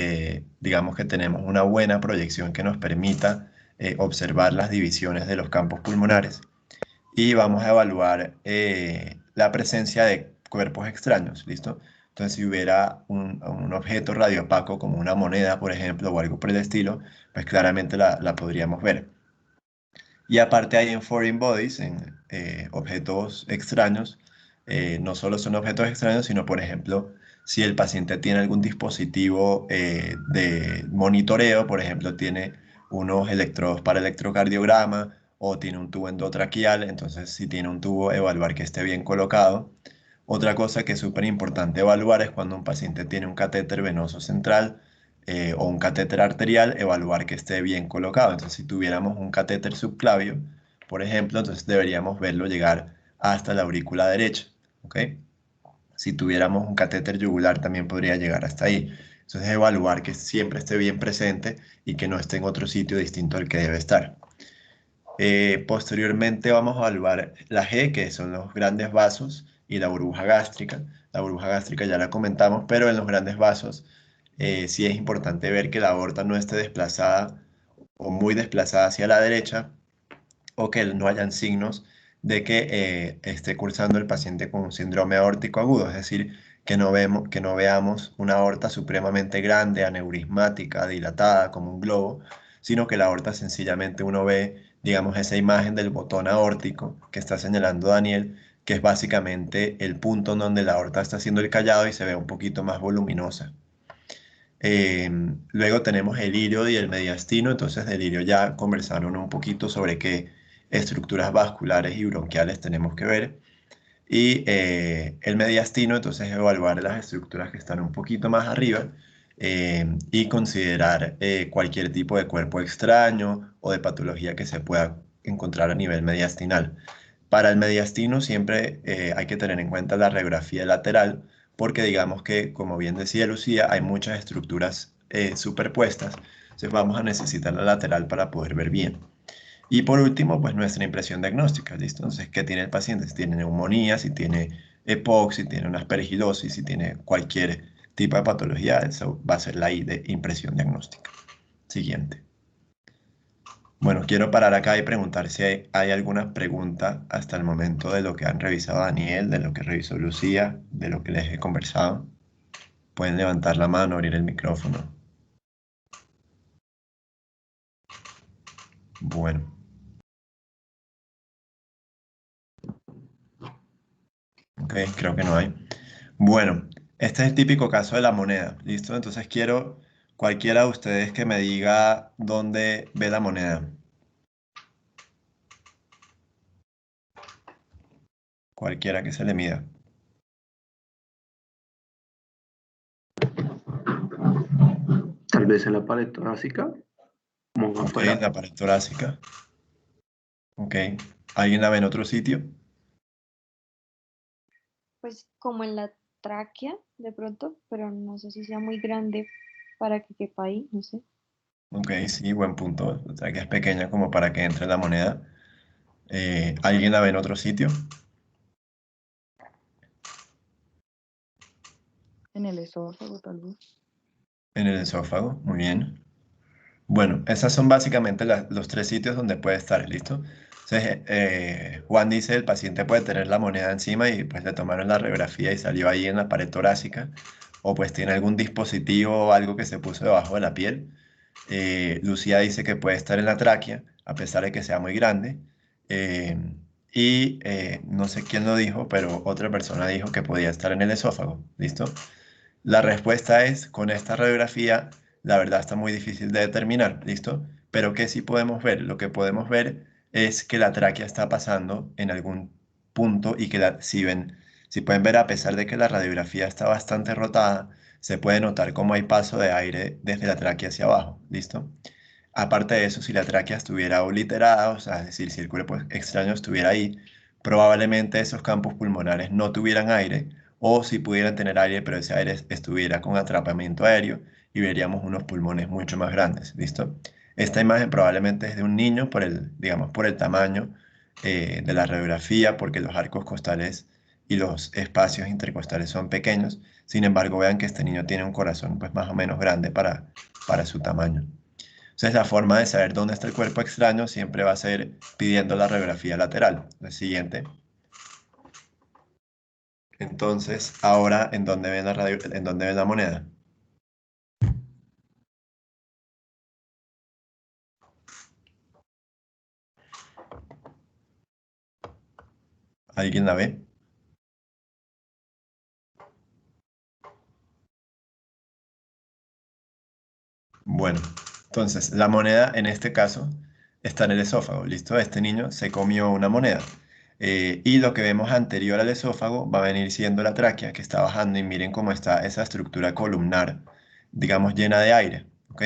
digamos que tenemos una buena proyección que nos permita observar las divisiones de los campos pulmonares. Y vamos a evaluar la presencia de cuerpos extraños, ¿listo? Entonces, si hubiera un objeto radiopaco como una moneda, por ejemplo, o algo por el estilo, pues claramente la podríamos ver. Y aparte hay en foreign bodies, en objetos extraños, no solo son objetos extraños, sino por ejemplo, si el paciente tiene algún dispositivo de monitoreo, por ejemplo, tiene unos electrodos para electrocardiograma o tiene un tubo endotraqueal, entonces si tiene un tubo, evaluar que esté bien colocado. Otra cosa que es súper importante evaluar es cuando un paciente tiene un catéter venoso central, o un catéter arterial, evaluar que esté bien colocado. Entonces, si tuviéramos un catéter subclavio, por ejemplo, entonces deberíamos verlo llegar hasta la aurícula derecha, ¿ok? Si tuviéramos un catéter yugular, también podría llegar hasta ahí. Entonces, evaluar que siempre esté bien presente y que no esté en otro sitio distinto al que debe estar. Posteriormente vamos a evaluar la G, que son los grandes vasos, y la burbuja gástrica. La burbuja gástrica ya la comentamos, pero en los grandes vasos sí es importante ver que la aorta no esté desplazada o muy desplazada hacia la derecha, o que no hayan signos de que esté cursando el paciente con un síndrome aórtico agudo, es decir, que no veamos una aorta supremamente grande, aneurismática, dilatada como un globo, sino que la aorta sencillamente uno ve, digamos, esa imagen del botón aórtico que está señalando Daniel, que es básicamente el punto en donde la aorta está haciendo el callado y se ve un poquito más voluminosa. Luego tenemos el ilirio y el mediastino, entonces del ilirio ya conversaron un poquito sobre qué estructuras vasculares y bronquiales tenemos que ver. Y el mediastino, entonces evaluar las estructuras que están un poquito más arriba y considerar cualquier tipo de cuerpo extraño o de patología que se pueda encontrar a nivel mediastinal. Para el mediastino siempre hay que tener en cuenta la radiografía lateral, porque digamos que, como bien decía Lucía, hay muchas estructuras superpuestas, entonces vamos a necesitar la lateral para poder ver bien. Y por último, pues nuestra impresión diagnóstica, ¿listo? Entonces, ¿qué tiene el paciente? Si tiene neumonía, si tiene EPOC, si tiene una aspergilosis, si tiene cualquier tipo de patología, eso va a ser la I de impresión diagnóstica. Siguiente. Bueno, quiero parar acá y preguntar si hay alguna pregunta hasta el momento de lo que han revisado Daniel, de lo que revisó Lucía, de lo que les he conversado. Pueden levantar la mano, abrir el micrófono. Bueno. Ok, creo que no hay. Bueno, este es el típico caso de la moneda, ¿listo? Entonces quiero cualquiera de ustedes que me diga dónde ve la moneda. Cualquiera que se le mida. Tal vez en la pared torácica, como Ok, afuera. en la pared torácica. Ok. ¿Alguien la ve en otro sitio? Pues como en la tráquea de pronto, pero no sé si sea muy grande para que quepa ahí, no sé. Ok, sí, buen punto. O sea, que es pequeña como para que entre la moneda. ¿Alguien la ve en otro sitio? En el esófago, tal vez. En el esófago, muy bien. Bueno, esas son básicamente los tres sitios donde puede estar, ¿listo? Entonces, Juan dice, el paciente puede tener la moneda encima y pues le tomaron la radiografía y salió ahí en la pared torácica, o pues tiene algún dispositivo o algo que se puso debajo de la piel. Lucía dice que puede estar en la tráquea, a pesar de que sea muy grande. Eh, y no sé quién lo dijo, pero otra persona dijo que podía estar en el esófago, ¿listo? La respuesta es, con esta radiografía, la verdad está muy difícil de determinar, ¿listo? Pero ¿qué sí podemos ver? Lo que podemos ver es que la tráquea está pasando en algún punto y que si pueden ver, a pesar de que la radiografía está bastante rotada, se puede notar cómo hay paso de aire desde la tráquea hacia abajo, ¿listo? Aparte de eso, si la tráquea estuviera obliterada, o sea, es decir, si el cuerpo extraño estuviera ahí, probablemente esos campos pulmonares no tuvieran aire, o si pudieran tener aire, pero ese aire estuviera con atrapamiento aéreo y veríamos unos pulmones mucho más grandes, ¿listo? Esta imagen probablemente es de un niño por digamos, por el tamaño de la radiografía, porque los arcos costales y los espacios intercostales son pequeños. Sin embargo, vean que este niño tiene un corazón pues más o menos grande para su tamaño. Entonces, la forma de saber dónde está el cuerpo extraño siempre va a ser pidiendo la radiografía lateral. La siguiente. Entonces, ahora, ¿en dónde ven la moneda? ¿Alguien la ve? Bueno, entonces, la moneda en este caso está en el esófago. ¿Listo? Este niño se comió una moneda. Y lo que vemos anterior al esófago va a venir siendo la tráquea que está bajando y miren cómo está esa estructura columnar digamos, llena de aire, ¿ok?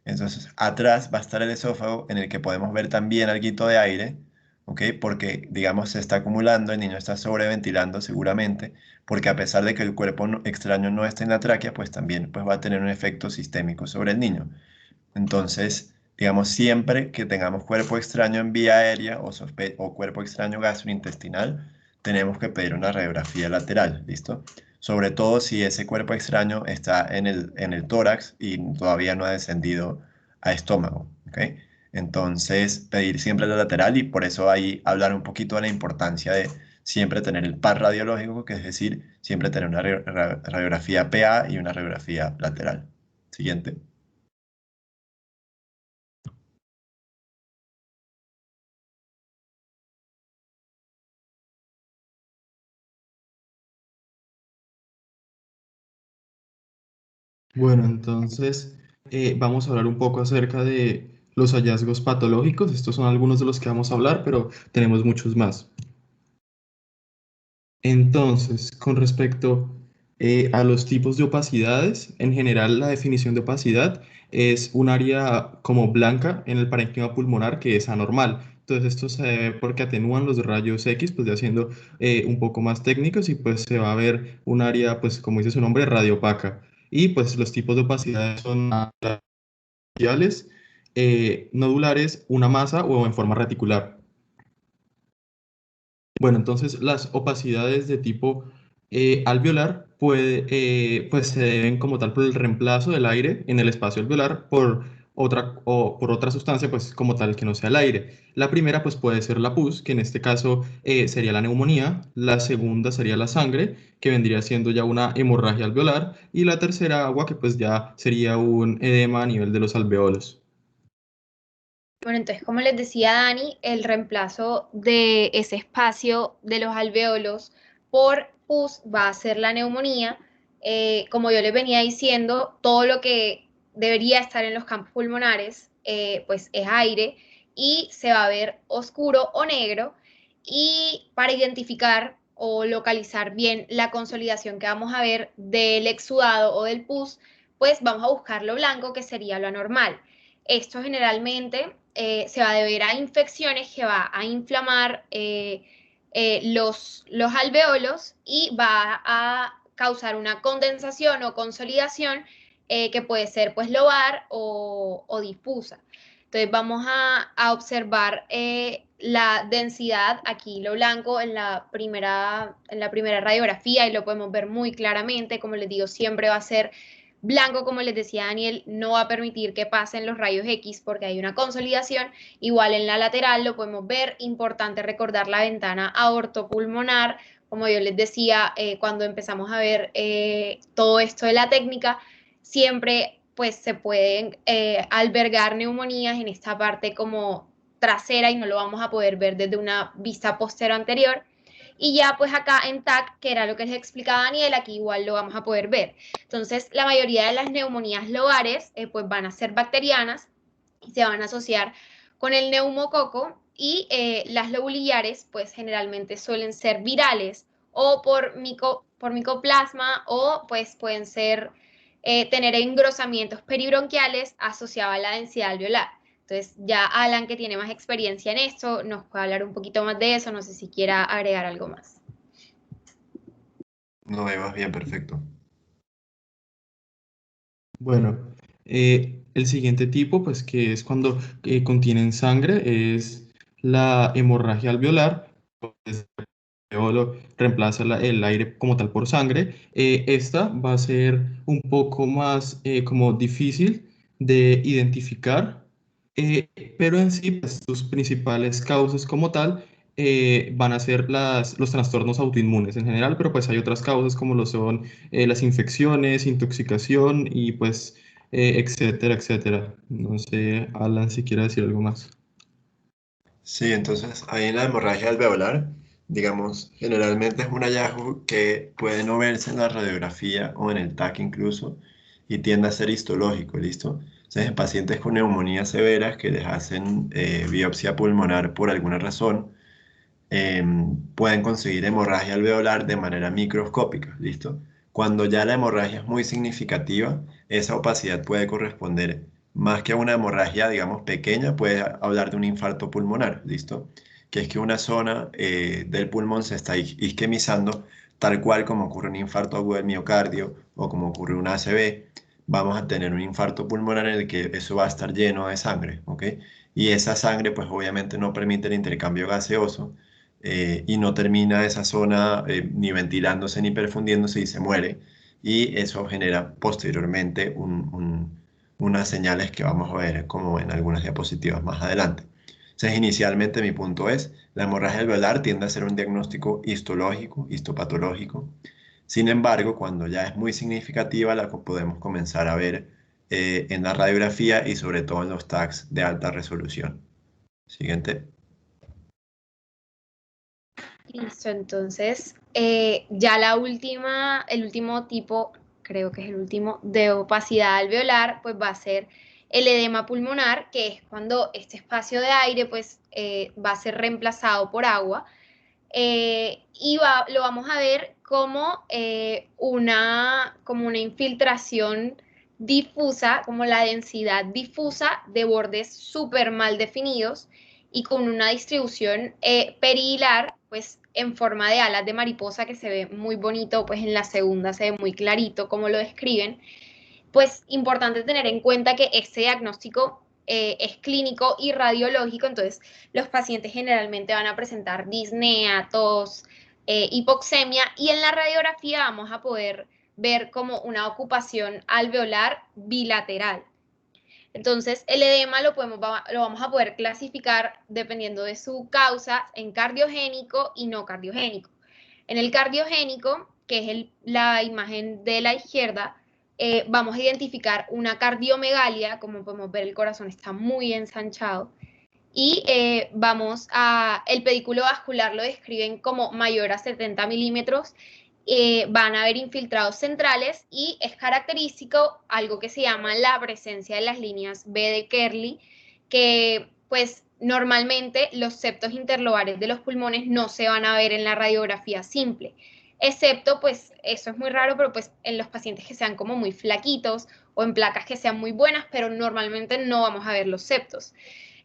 Entonces, atrás va a estar el esófago en el que podemos ver también algo de aire, ¿ok? Porque, digamos, se está acumulando, el niño está sobreventilando seguramente, porque a pesar de que el cuerpo extraño no esté en la tráquea, pues también pues, va a tener un efecto sistémico sobre el niño. Entonces, digamos, siempre que tengamos cuerpo extraño en vía aérea o cuerpo extraño gastrointestinal, tenemos que pedir una radiografía lateral, ¿listo? Sobre todo si ese cuerpo extraño está en el tórax y todavía no ha descendido a estómago, ¿ok? Entonces, pedir siempre la lateral y por eso ahí hablar un poquito de la importancia de siempre tener el par radiológico, que es decir, siempre tener una radiografía PA y una radiografía lateral. Siguiente. Bueno, entonces vamos a hablar un poco acerca de los hallazgos patológicos. Estos son algunos de los que vamos a hablar, pero tenemos muchos más. Entonces, con respecto a los tipos de opacidades, en general la definición de opacidad es un área como blanca en el parénquima pulmonar que es anormal. Entonces, esto se debe porque atenúan los rayos X, pues ya siendo un poco más técnicos y pues se va a ver un área, pues como dice su nombre, radiopaca. Y pues los tipos de opacidades son radiales, nodulares, una masa o en forma reticular. Bueno, entonces las opacidades de tipo alveolar pues se deben como tal por el reemplazo del aire en el espacio alveolar por otra sustancia pues como tal que no sea el aire. La primera pues puede ser la pus, que en este caso sería la neumonía, la segunda sería la sangre, que vendría siendo ya una hemorragia alveolar, y la tercera agua, que pues ya sería un edema a nivel de los alveolos. Bueno, entonces, como les decía Dani, el reemplazo de ese espacio de los alveolos por pus va a ser la neumonía. Como yo les venía diciendo, todo lo que debería estar en los campos pulmonares, pues es aire y se va a ver oscuro o negro. Y para identificar o localizar bien la consolidación que vamos a ver del exudado o del pus, pues vamos a buscar lo blanco, que sería lo anormal. Esto generalmente se va a deber a infecciones que va a inflamar los alveolos y va a causar una condensación o consolidación que puede ser pues lobar o difusa. Entonces vamos a observar la densidad, aquí lo blanco en la primera radiografía y lo podemos ver muy claramente. Como les digo, siempre va a ser blanco, como les decía Daniel, no va a permitir que pasen los rayos X porque hay una consolidación. Igual en la lateral lo podemos ver. Importante recordar la ventana aortopulmonar. Como yo les decía, cuando empezamos a ver todo esto de la técnica, siempre pues se pueden albergar neumonías en esta parte como trasera y no lo vamos a poder ver desde una vista posterior anterior. Y ya pues acá en TAC, que era lo que les explicaba Daniel, aquí igual lo vamos a poder ver. Entonces, la mayoría de las neumonías lobares pues van a ser bacterianas y se van a asociar con el neumococo, y las lobulillares pues generalmente suelen ser virales o por micoplasma, o pues pueden ser tener engrosamientos peribronquiales asociados a la densidad alveolar. Entonces, ya Alan, que tiene más experiencia en esto, nos puede hablar un poquito más de eso. No sé si quiera agregar algo más. No, ahí vas bien, perfecto. Bueno, el siguiente tipo, pues que es cuando contienen sangre, es la hemorragia alveolar. Pues, el alveolo reemplaza el aire como tal por sangre. Esta va a ser un poco más como difícil de identificar, eh, pero en sí, pues, sus principales causas como tal van a ser los trastornos autoinmunes en general, pero pues hay otras causas como lo son las infecciones, intoxicación y pues etcétera, etcétera. No sé, Alan, si quiere decir algo más. Sí, entonces ahí en la hemorragia alveolar, digamos, generalmente es un hallazgo que puede no verse en la radiografía o en el TAC incluso y tiende a ser histológico, ¿listo? Entonces en pacientes con neumonías severas que les hacen biopsia pulmonar por alguna razón, pueden conseguir hemorragia alveolar de manera microscópica, ¿listo? Cuando ya la hemorragia es muy significativa, esa opacidad puede corresponder más que a una hemorragia, digamos, pequeña, puede hablar de un infarto pulmonar, ¿listo? Que es que una zona del pulmón se está isquemizando, tal cual como ocurre un infarto agudo del miocardio o como ocurre un ACV, vamos a tener un infarto pulmonar en el que eso va a estar lleno de sangre, ¿ok? Y esa sangre, pues obviamente no permite el intercambio gaseoso y no termina esa zona ni ventilándose ni perfundiéndose y se muere. Y eso genera posteriormente unas señales que vamos a ver como en algunas diapositivas más adelante. Entonces, inicialmente mi punto es, la hemorragia alveolar tiende a ser un diagnóstico histológico, histopatológico. Sin embargo, cuando ya es muy significativa, la podemos comenzar a ver en la radiografía y sobre todo en los tags de alta resolución. Siguiente. Listo, entonces ya el último tipo, creo que es el último, de opacidad alveolar, pues va a ser el edema pulmonar, que es cuando este espacio de aire pues va a ser reemplazado por agua y lo vamos a ver como una infiltración difusa, como la densidad difusa de bordes súper mal definidos y con una distribución perihilar, pues en forma de alas de mariposa que se ve muy bonito, pues en la segunda se ve muy clarito como lo describen. Pues importante tener en cuenta que este diagnóstico es clínico y radiológico, entonces los pacientes generalmente van a presentar disnea, tos, hipoxemia y en la radiografía vamos a poder ver como una ocupación alveolar bilateral. Entonces, el edema lo vamos a poder clasificar dependiendo de su causa en cardiogénico y no cardiogénico. En el cardiogénico, que es la imagen de la izquierda, vamos a identificar una cardiomegalia, como podemos ver el corazón está muy ensanchado, y el pedículo vascular lo describen como mayor a 70 milímetros, van a haber infiltrados centrales y es característico algo que se llama la presencia de las líneas B de Kerley, que pues normalmente los septos interlobales de los pulmones no se van a ver en la radiografía simple, excepto pues eso es muy raro, pero pues en los pacientes que sean como muy flaquitos o en placas que sean muy buenas, pero normalmente no vamos a ver los septos.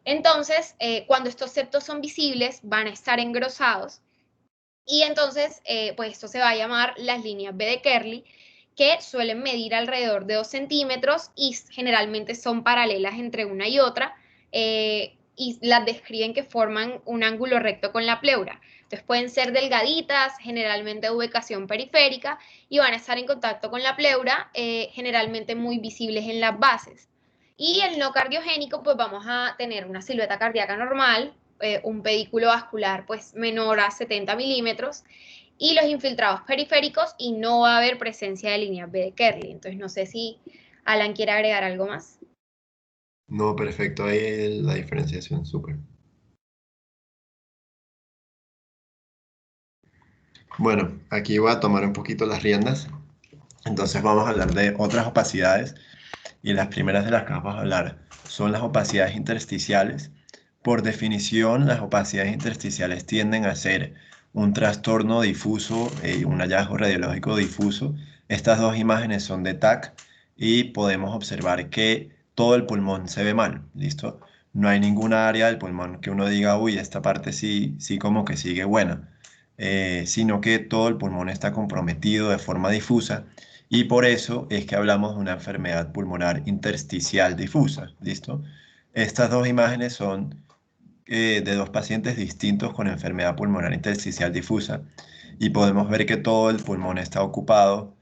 Entonces, cuando estos septos son visibles, van a estar engrosados y entonces, pues esto se va a llamar las líneas B de Kerley, que suelen medir alrededor de 2 centímetros y generalmente son paralelas entre una y otra y las describen que forman un ángulo recto con la pleura. Entonces pueden ser delgaditas, generalmente de ubicación periférica y van a estar en contacto con la pleura, generalmente muy visibles en las bases. Y el no cardiogénico, pues vamos a tener una silueta cardíaca normal, un pedículo vascular pues menor a 70 milímetros y los infiltrados periféricos y no va a haber presencia de líneas B de Kerley. Entonces no sé si Alan quiere agregar algo más. No, perfecto, ahí la diferenciación, súper. Bueno, aquí voy a tomar un poquito las riendas. Entonces vamos a hablar de otras opacidades y las primeras de las que vamos a hablar son las opacidades intersticiales. Por definición, las opacidades intersticiales tienden a ser un trastorno difuso, un hallazgo radiológico difuso. Estas dos imágenes son de TAC y podemos observar que todo el pulmón se ve mal, ¿listo? No hay ninguna área del pulmón que uno diga, uy, esta parte sí, sí como que sigue buena, sino que todo el pulmón está comprometido de forma difusa y por eso es que hablamos de una enfermedad pulmonar intersticial difusa, ¿listo? Estas dos imágenes son de dos pacientes distintos con enfermedad pulmonar intersticial difusa y podemos ver que todo el pulmón está ocupado,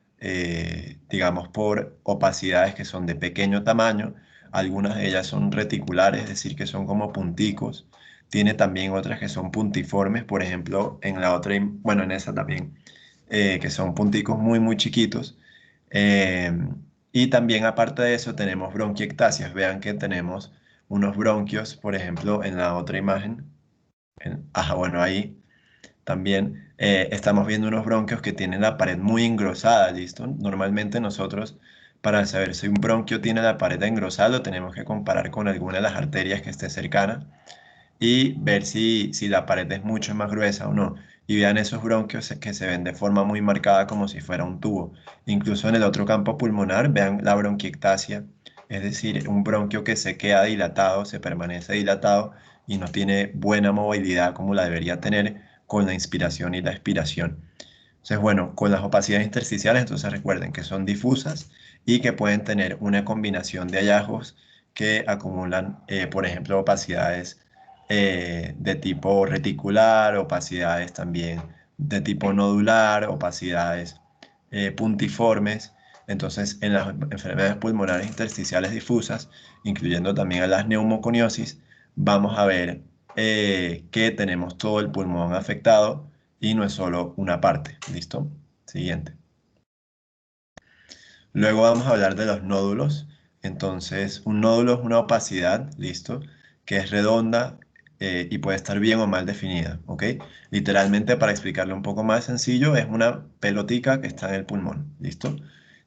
digamos, por opacidades que son de pequeño tamaño. Algunas de ellas son reticulares, es decir, que son como punticos. Tiene también otras que son puntiformes, por ejemplo, en la otra, bueno, en esa también, que son punticos muy, muy chiquitos. Eh, y también aparte de eso tenemos bronquiectasias. Vean que tenemos unos bronquios, por ejemplo, en la otra imagen. Ajá, bueno, ahí también estamos viendo unos bronquios que tienen la pared muy engrosada, ¿listo? Normalmente nosotros, para saber si un bronquio tiene la pared engrosada, lo tenemos que comparar con alguna de las arterias que esté cercana y ver si la pared es mucho más gruesa o no. y vean esos bronquios que se ven de forma muy marcada como si fuera un tubo. Incluso en el otro campo pulmonar, vean la bronquiectasia, es decir, un bronquio que se queda dilatado, se permanece dilatado y no tiene buena movilidad como la debería tener con la inspiración y la expiración. Entonces, bueno, con las opacidades intersticiales, entonces recuerden que son difusas y que pueden tener una combinación de hallazgos que acumulan, por ejemplo, opacidades de tipo reticular, opacidades también de tipo nodular, opacidades puntiformes. Entonces, en las enfermedades pulmonares intersticiales difusas, incluyendo también a las neumoconiosis, vamos a ver que tenemos todo el pulmón afectado y no es solo una parte. ¿Listo? Siguiente. Luego vamos a hablar de los nódulos. Entonces, un nódulo es una opacidad, ¿listo? Que es redonda y puede estar bien o mal definida, ¿ok? Literalmente, para explicarlo un poco más sencillo, es una pelotica que está en el pulmón, ¿listo?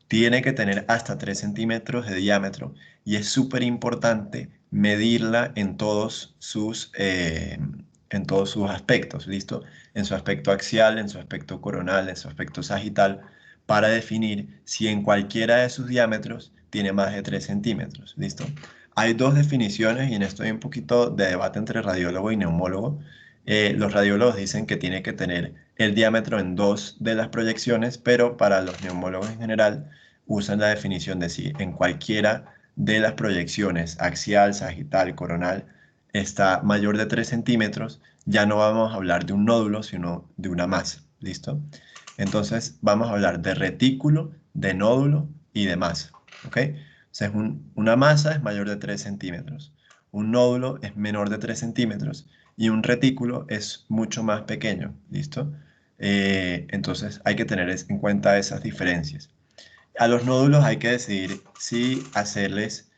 Tiene que tener hasta 3 centímetros de diámetro y es súper importante medirla en todos sus aspectos, ¿listo? En su aspecto axial, en su aspecto coronal, en su aspecto sagital, para definir si en cualquiera de sus diámetros tiene más de 3 centímetros, ¿listo? Hay dos definiciones y en esto hay un poquito de debate entre radiólogo y neumólogo. Los radiólogos dicen que tiene que tener el diámetro en dos de las proyecciones, pero para los neumólogos en general usan la definición de si en cualquiera de las proyecciones axial, sagital, coronal está mayor de 3 centímetros, ya no vamos a hablar de un nódulo, sino de una masa, ¿listo? Entonces vamos a hablar de retículo, de nódulo y de masa, ¿ok? O sea, una masa es mayor de 3 centímetros, un nódulo es menor de 3 centímetros y un retículo es mucho más pequeño, ¿listo? Entonces hay que tener en cuenta esas diferencias. A los nódulos hay que decidir si hacerles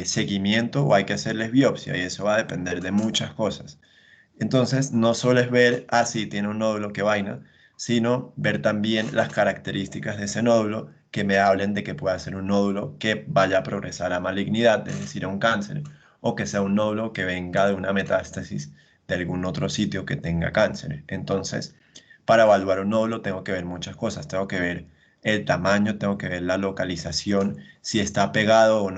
seguimiento o hay que hacerles biopsia y eso va a depender de muchas cosas. Entonces, no solo es ver, ah, sí, tiene un nódulo, qué vaina, sino ver también las características de ese nódulo que me hablen de que pueda ser un nódulo que vaya a progresar a malignidad, es decir, a un cáncer, o que sea un nódulo que venga de una metástasis de algún otro sitio que tenga cáncer. Entonces, para evaluar un nódulo tengo que ver muchas cosas, tengo que ver el tamaño, tengo que ver la localización, si está pegado o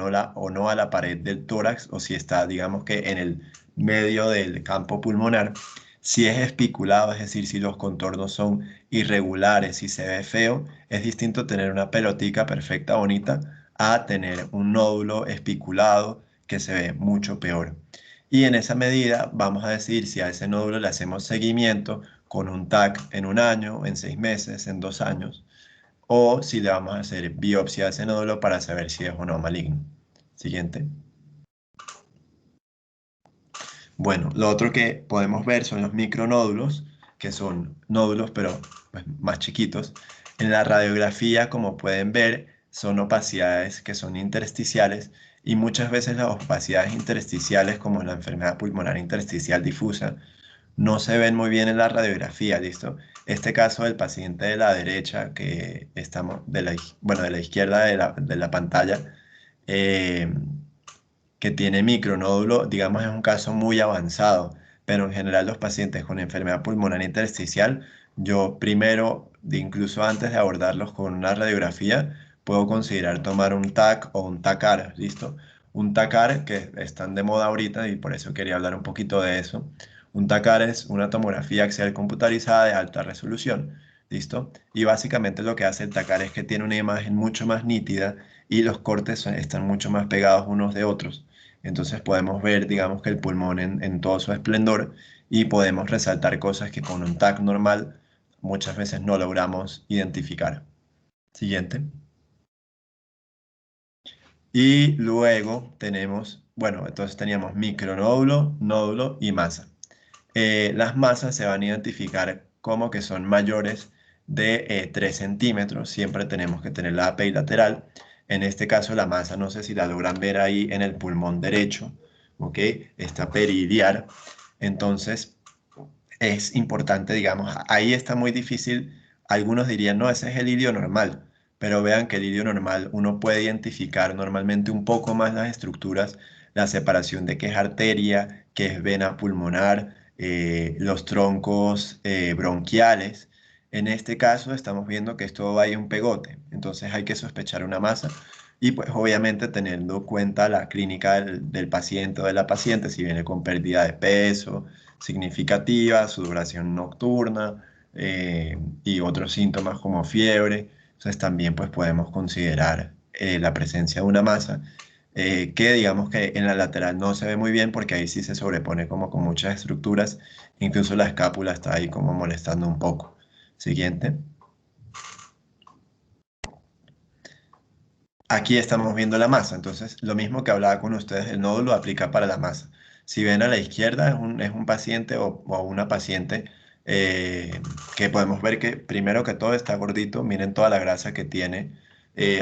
no a la pared del tórax o si está, digamos que en el medio del campo pulmonar. Si es especulado, es decir, si los contornos son irregulares, si se ve feo, es distinto tener una pelotica perfecta, bonita, a tener un nódulo especulado que se ve mucho peor. Y en esa medida vamos a decir si a ese nódulo le hacemos seguimiento con un TAC en un año, en 6 meses, en 2 años, o si le vamos a hacer biopsia a ese nódulo para saber si es o no maligno. Siguiente. Bueno, lo otro que podemos ver son los micronódulos, que son nódulos pero pues, más chiquitos. En la radiografía, como pueden ver, son opacidades que son intersticiales y muchas veces las opacidades intersticiales, como la enfermedad pulmonar intersticial difusa, no se ven muy bien en la radiografía, ¿listo? Este caso del paciente de la derecha, que estamos, bueno, de la izquierda de la pantalla, eh, que tiene micronódulo, digamos, es un caso muy avanzado, pero en general los pacientes con enfermedad pulmonar intersticial, yo primero, incluso antes de abordarlos con una radiografía, puedo considerar tomar un TAC o un TACAR, ¿listo? Un TACAR, que están de moda ahorita y por eso quería hablar un poquito de eso. Un TACAR es una tomografía axial computarizada de alta resolución, ¿listo? Y básicamente lo que hace el TACAR es que tiene una imagen mucho más nítida y los cortes están mucho más pegados unos de otros. Entonces podemos ver, digamos, que el pulmón en todo su esplendor y podemos resaltar cosas que con un TAC normal muchas veces no logramos identificar. Siguiente. Y luego tenemos, bueno, entonces teníamos micronódulo, nódulo y masa. Las masas se van a identificar como que son mayores de 3 centímetros. Siempre tenemos que tener la API lateral. En este caso la masa, no sé si la logran ver ahí en el pulmón derecho, ¿ok? Está periliar. Entonces es importante, digamos, ahí está muy difícil. Algunos dirían, no, ese es el ilirio normal. Pero vean que el ilirio normal uno puede identificar normalmente un poco más las estructuras, la separación de qué es arteria, qué es vena pulmonar, los troncos bronquiales. En este caso estamos viendo que esto hay un pegote, entonces hay que sospechar una masa y pues obviamente teniendo en cuenta la clínica del paciente o de la paciente, si viene con pérdida de peso significativa, sudoración nocturna y otros síntomas como fiebre, entonces también pues podemos considerar la presencia de una masa que digamos que en la lateral no se ve muy bien porque ahí sí se sobrepone como con muchas estructuras, incluso la escápula está ahí como molestando un poco. Siguiente. Aquí estamos viendo la masa, entonces lo mismo que hablaba con ustedes, el nódulo aplica para la masa. Si ven a la izquierda es un paciente o una paciente que podemos ver que primero que todo está gordito, miren toda la grasa que tiene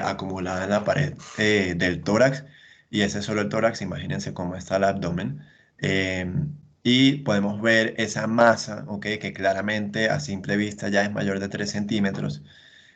acumulada en la pared del tórax y ese es solo el tórax, imagínense cómo está el abdomen. Y podemos ver esa masa, ¿ok? Que claramente a simple vista ya es mayor de 3 centímetros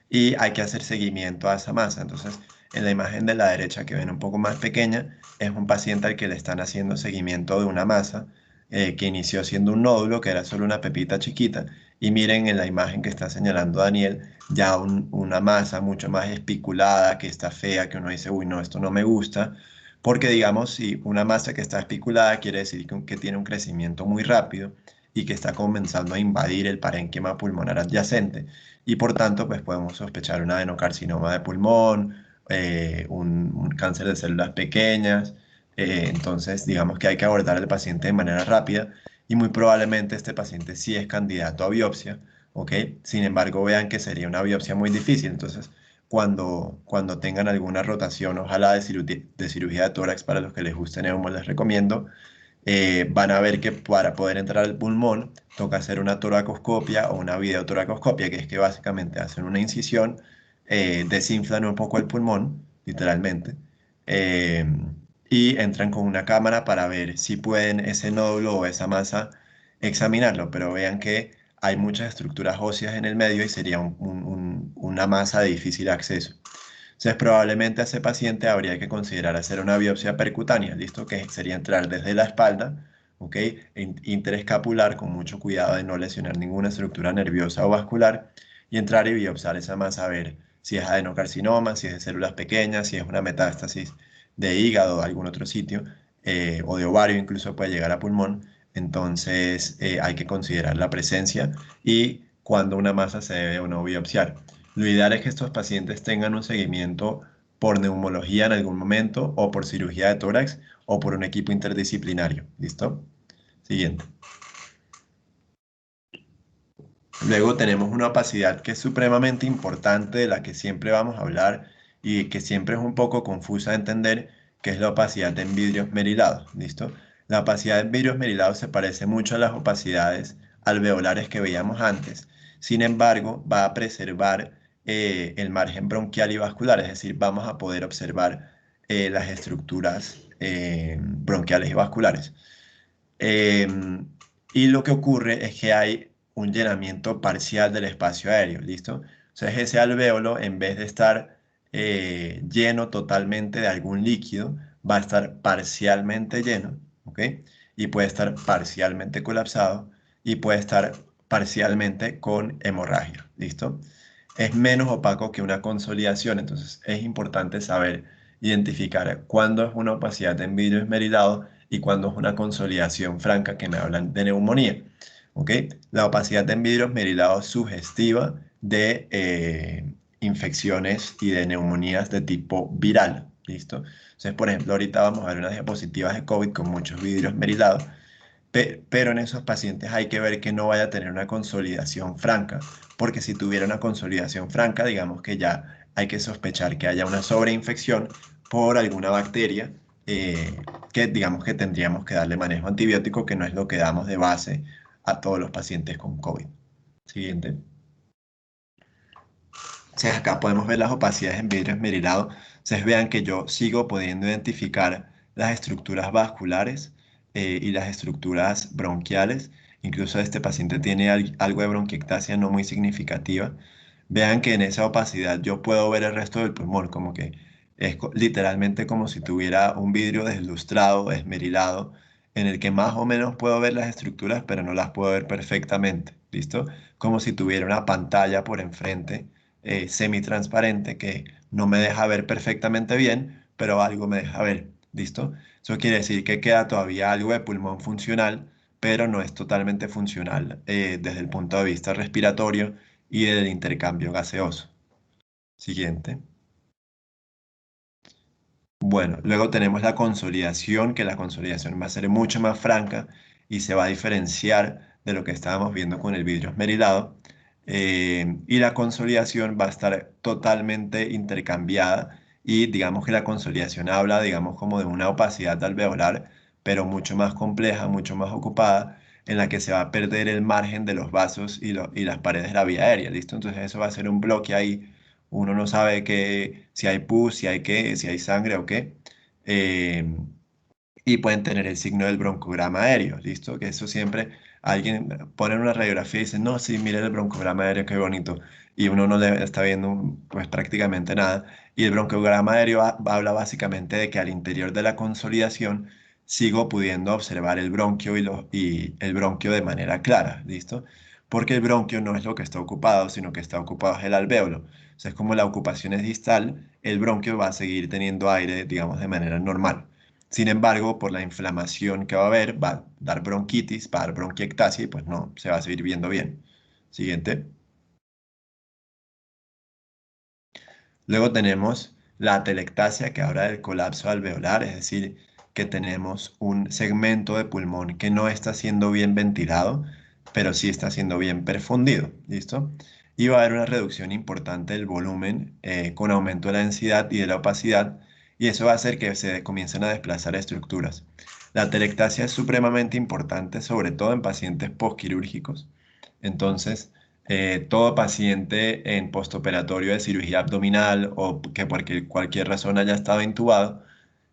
y hay que hacer seguimiento a esa masa. Entonces, en la imagen de la derecha que ven un poco más pequeña, es un paciente al que le están haciendo seguimiento de una masa que inició siendo un nódulo, que era solo una pepita chiquita. Y miren en la imagen que está señalando Daniel, ya una masa mucho más espiculada, que está fea, que uno dice, uy, no, esto no me gusta. Porque digamos, si una masa que está espiculada quiere decir que tiene un crecimiento muy rápido y que está comenzando a invadir el parénquima pulmonar adyacente y por tanto pues podemos sospechar un adenocarcinoma de pulmón, un cáncer de células pequeñas, entonces digamos que hay que abordar al paciente de manera rápida y muy probablemente este paciente sí es candidato a biopsia, ¿ok? Sin embargo vean que sería una biopsia muy difícil, entonces cuando tengan alguna rotación, ojalá de cirugía de tórax para los que les guste neumo, les recomiendo van a ver que para poder entrar al pulmón toca hacer una toracoscopia o una videotoracoscopia, que es que básicamente hacen una incisión, desinflan un poco el pulmón, literalmente, eh, y entran con una cámara para ver si pueden ese nódulo o esa masa examinarlo, pero vean que hay muchas estructuras óseas en el medio y sería una masa de difícil acceso. Entonces, probablemente a ese paciente habría que considerar hacer una biopsia percutánea, ¿listo? Que sería entrar desde la espalda, ¿ok? Interescapular, con mucho cuidado de no lesionar ninguna estructura nerviosa o vascular, y entrar y biopsiar esa masa a ver si es adenocarcinoma, si es de células pequeñas, si es una metástasis de hígado o algún otro sitio, o de ovario, incluso puede llegar a pulmón. Entonces, hay que considerar la presencia y cuándo una masa se debe o no biopsiar. Lo ideal es que estos pacientes tengan un seguimiento por neumología en algún momento o por cirugía de tórax o por un equipo interdisciplinario. ¿Listo? Siguiente. Luego tenemos una opacidad que es supremamente importante, de la que siempre vamos a hablar y que siempre es un poco confusa de entender, que es la opacidad en vidrios merilados. ¿Listo? La opacidad en vidrios merilados se parece mucho a las opacidades alveolares que veíamos antes. Sin embargo, va a preservar el margen bronquial y vascular, es decir, vamos a poder observar las estructuras bronquiales y vasculares. Em, y lo que ocurre es que hay un llenamiento parcial del espacio aéreo, ¿listo? Entonces ese alvéolo, en vez de estar lleno totalmente de algún líquido, va a estar parcialmente lleno, ¿ok? Y puede estar parcialmente colapsado y puede estar parcialmente con hemorragia, ¿listo? Es menos opaco que una consolidación, entonces es importante saber identificar cuándo es una opacidad en vidrio esmerilado y cuando es una consolidación franca que me hablan de neumonía. ¿Ok? La opacidad en vidrio esmerilado es sugestiva de infecciones y de neumonías de tipo viral. ¿Listo? Entonces, por ejemplo, ahorita vamos a ver unas diapositivas de COVID con muchos vidrios esmerilados, pero en esos pacientes hay que ver que no vaya a tener una consolidación franca, porque si tuviera una consolidación franca, digamos que ya hay que sospechar que haya una sobreinfección por alguna bacteria que digamos que tendríamos que darle manejo antibiótico, que no es lo que damos de base a todos los pacientes con COVID. Siguiente. Entonces acá podemos ver las opacidades en vidrio esmerilado. Entonces vean que yo sigo pudiendo identificar las estructuras vasculares y las estructuras bronquiales. Incluso este paciente tiene algo de bronquiectasia no muy significativa. Vean que en esa opacidad yo puedo ver el resto del pulmón, como que es literalmente como si tuviera un vidrio deslustrado, esmerilado, en el que más o menos puedo ver las estructuras, pero no las puedo ver perfectamente, ¿listo? Como si tuviera una pantalla por enfrente semitransparente que no me deja ver perfectamente bien, pero algo me deja ver, ¿listo? Eso quiere decir que queda todavía algo de pulmón funcional, pero no es totalmente funcional desde el punto de vista respiratorio y del intercambio gaseoso. Siguiente. Bueno, luego tenemos la consolidación, que la consolidación va a ser mucho más franca y se va a diferenciar de lo que estábamos viendo con el vidrio esmerilado. Y la consolidación va a estar totalmente intercambiada y digamos que la consolidación habla, digamos, como de una opacidad alveolar, pero mucho más compleja, mucho más ocupada, en la que se va a perder el margen de los vasos y las paredes de la vía aérea, ¿listo? Entonces eso va a ser un bloque ahí, uno no sabe si hay pus, si hay qué, si hay sangre o qué. eh, y pueden tener el signo del broncograma aéreo, ¿listo? Que eso siempre alguien pone en una radiografía y dice, no, sí, mire el broncograma aéreo, qué bonito. Y uno no le está viendo pues prácticamente nada. Y el broncograma aéreo habla básicamente de que al interior de la consolidación sigo pudiendo observar el bronquio y el bronquio de manera clara, ¿listo? Porque el bronquio no es lo que está ocupado, sino que está ocupado es el alvéolo. O sea, es como la ocupación es distal, el bronquio va a seguir teniendo aire, digamos, de manera normal. Sin embargo, por la inflamación que va a haber, va a dar bronquitis, va a dar bronquiectasia y pues no se va a seguir viendo bien. Siguiente. Luego tenemos la atelectasia, que habla del colapso alveolar, es decir, que tenemos un segmento de pulmón que no está siendo bien ventilado, pero sí está siendo bien perfundido. ¿Listo? Y va a haber una reducción importante del volumen con aumento de la densidad y de la opacidad, y eso va a hacer que se comiencen a desplazar estructuras. La atelectasia es supremamente importante, sobre todo en pacientes postquirúrgicos. Entonces, todo paciente en postoperatorio de cirugía abdominal o que por cualquier razón haya estado intubado,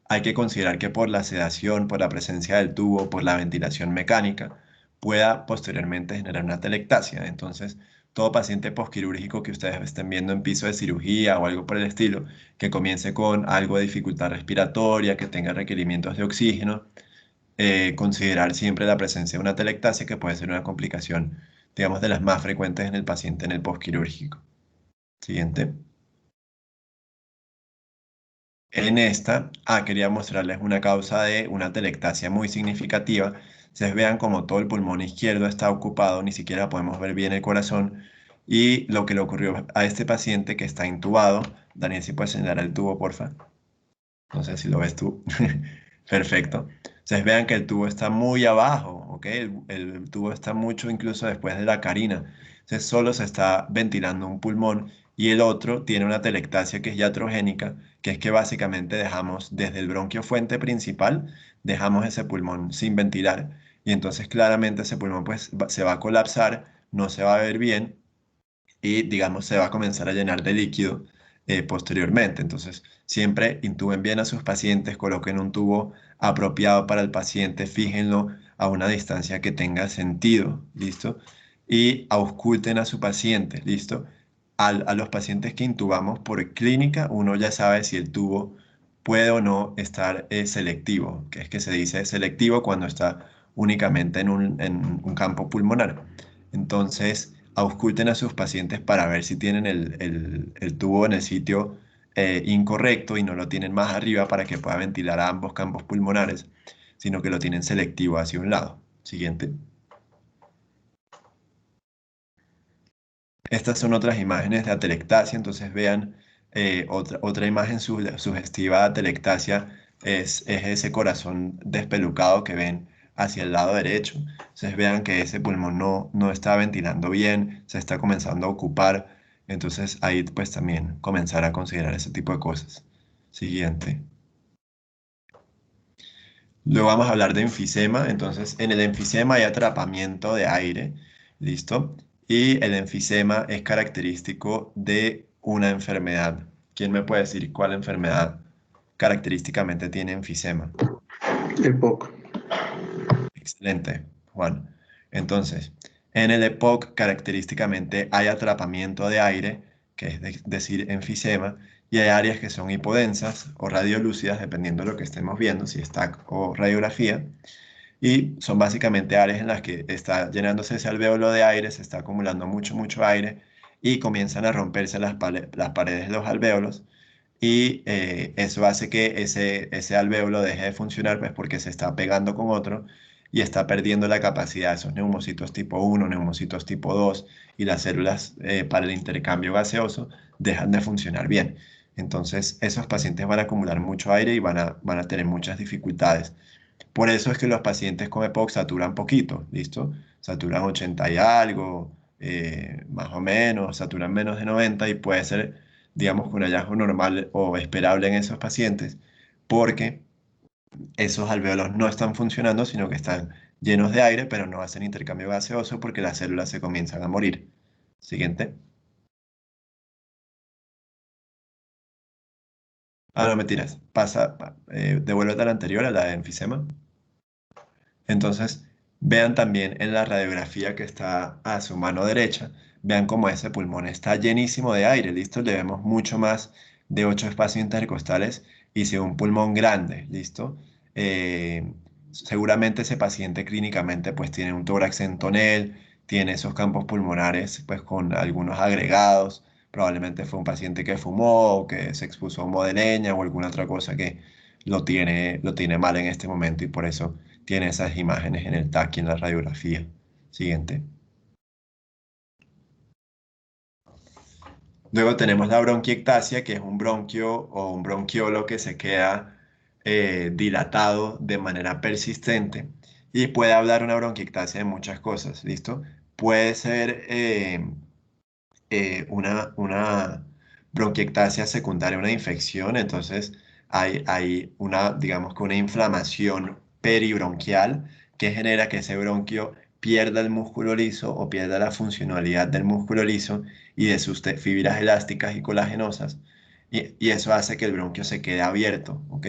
hay que considerar que por la sedación, por la presencia del tubo, por la ventilación mecánica, pueda posteriormente generar una atelectasia. Entonces, todo paciente postquirúrgico que ustedes estén viendo en piso de cirugía o algo por el estilo, que comience con algo de dificultad respiratoria, que tenga requerimientos de oxígeno, considerar siempre la presencia de una atelectasia, que puede ser una complicación, digamos, de las más frecuentes en el paciente en el postquirúrgico. Siguiente. En esta, quería mostrarles una causa de una atelectasia muy significativa. Ustedes vean como todo el pulmón izquierdo está ocupado, ni siquiera podemos ver bien el corazón. Y lo que le ocurrió a este paciente que está intubado, Daniel, si puedes señalar el tubo, porfa. No sé si lo ves tú. Perfecto. Ustedes vean que el tubo está muy abajo, ¿ok? El tubo está mucho incluso después de la carina. Entonces solo se está ventilando un pulmón y el otro tiene una telectasia que es iatrogénica, que es que básicamente dejamos desde el bronquio fuente principal, dejamos ese pulmón sin ventilar y entonces claramente ese pulmón pues se va a colapsar, no se va a ver bien y digamos se va a comenzar a llenar de líquido posteriormente. Entonces, siempre intuben bien a sus pacientes, coloquen un tubo apropiado para el paciente, fíjenlo a una distancia que tenga sentido, ¿listo? Y ausculten a su paciente, ¿listo? A los pacientes que intubamos por clínica, uno ya sabe si el tubo puede o no estar selectivo, que es que se dice selectivo cuando está únicamente en un campo pulmonar. Entonces, ausculten a sus pacientes para ver si tienen el tubo en el sitio incorrecto y no lo tienen más arriba para que pueda ventilar a ambos campos pulmonares, sino que lo tienen selectivo hacia un lado. Siguiente. Estas son otras imágenes de atelectasia, entonces vean otra imagen sugestiva de atelectasia es ese corazón despelucado que ven hacia el lado derecho. Entonces vean que ese pulmón no está ventilando bien, se está comenzando a ocupar, entonces ahí pues también comenzar a considerar ese tipo de cosas. Siguiente. Luego vamos a hablar de enfisema. Entonces, en el enfisema hay atrapamiento de aire, ¿listo? Y el enfisema es característico de una enfermedad. ¿Quién me puede decir cuál enfermedad característicamente tiene enfisema? El POC. Excelente, Juan. Entonces, en el EPOC característicamente hay atrapamiento de aire, que es decir, enfisema, y hay áreas que son hipodensas o radiolúcidas, dependiendo de lo que estemos viendo, si es TAC o radiografía. Y son básicamente áreas en las que está llenándose ese alvéolo de aire, se está acumulando mucho, mucho aire y comienzan a romperse las paredes de los alvéolos y eso hace que ese alvéolo deje de funcionar pues porque se está pegando con otro y está perdiendo la capacidad de esos neumocitos tipo 1, neumocitos tipo 2 y las células para el intercambio gaseoso dejan de funcionar bien. Entonces esos pacientes van a acumular mucho aire y van a tener muchas dificultades. Por eso es que los pacientes con EPOC saturan poquito, ¿listo? Saturan 80 y algo, más o menos, saturan menos de 90 y puede ser, digamos, que un hallazgo normal o esperable en esos pacientes, porque esos alvéolos no están funcionando, sino que están llenos de aire, pero no hacen intercambio gaseoso porque las células se comienzan a morir. Siguiente. Ah, no, mentiras. Devuélvete a la anterior, a la de enfisema. Entonces, vean también en la radiografía que está a su mano derecha, vean cómo ese pulmón está llenísimo de aire, ¿listo? Le vemos mucho más de 8 espacios intercostales y si un pulmón grande, ¿listo? Seguramente ese paciente clínicamente pues tiene un tórax en tonel, tiene esos campos pulmonares pues con algunos agregados, probablemente fue un paciente que fumó o que se expuso a humo de leña o alguna otra cosa que lo tiene mal en este momento y por eso tiene esas imágenes en el TAC y en la radiografía. Siguiente. Luego tenemos la bronquiectasia, que es un bronquio o un bronquiolo que se queda dilatado de manera persistente y puede hablar una bronquiectasia de muchas cosas, ¿listo? Puede ser una bronquiectasia secundaria, una infección, entonces hay una, digamos que una inflamación peribronquial que genera que ese bronquio pierda el músculo liso o pierda la funcionalidad del músculo liso y de sus fibras elásticas y colagenosas, y eso hace que el bronquio se quede abierto, ¿ok?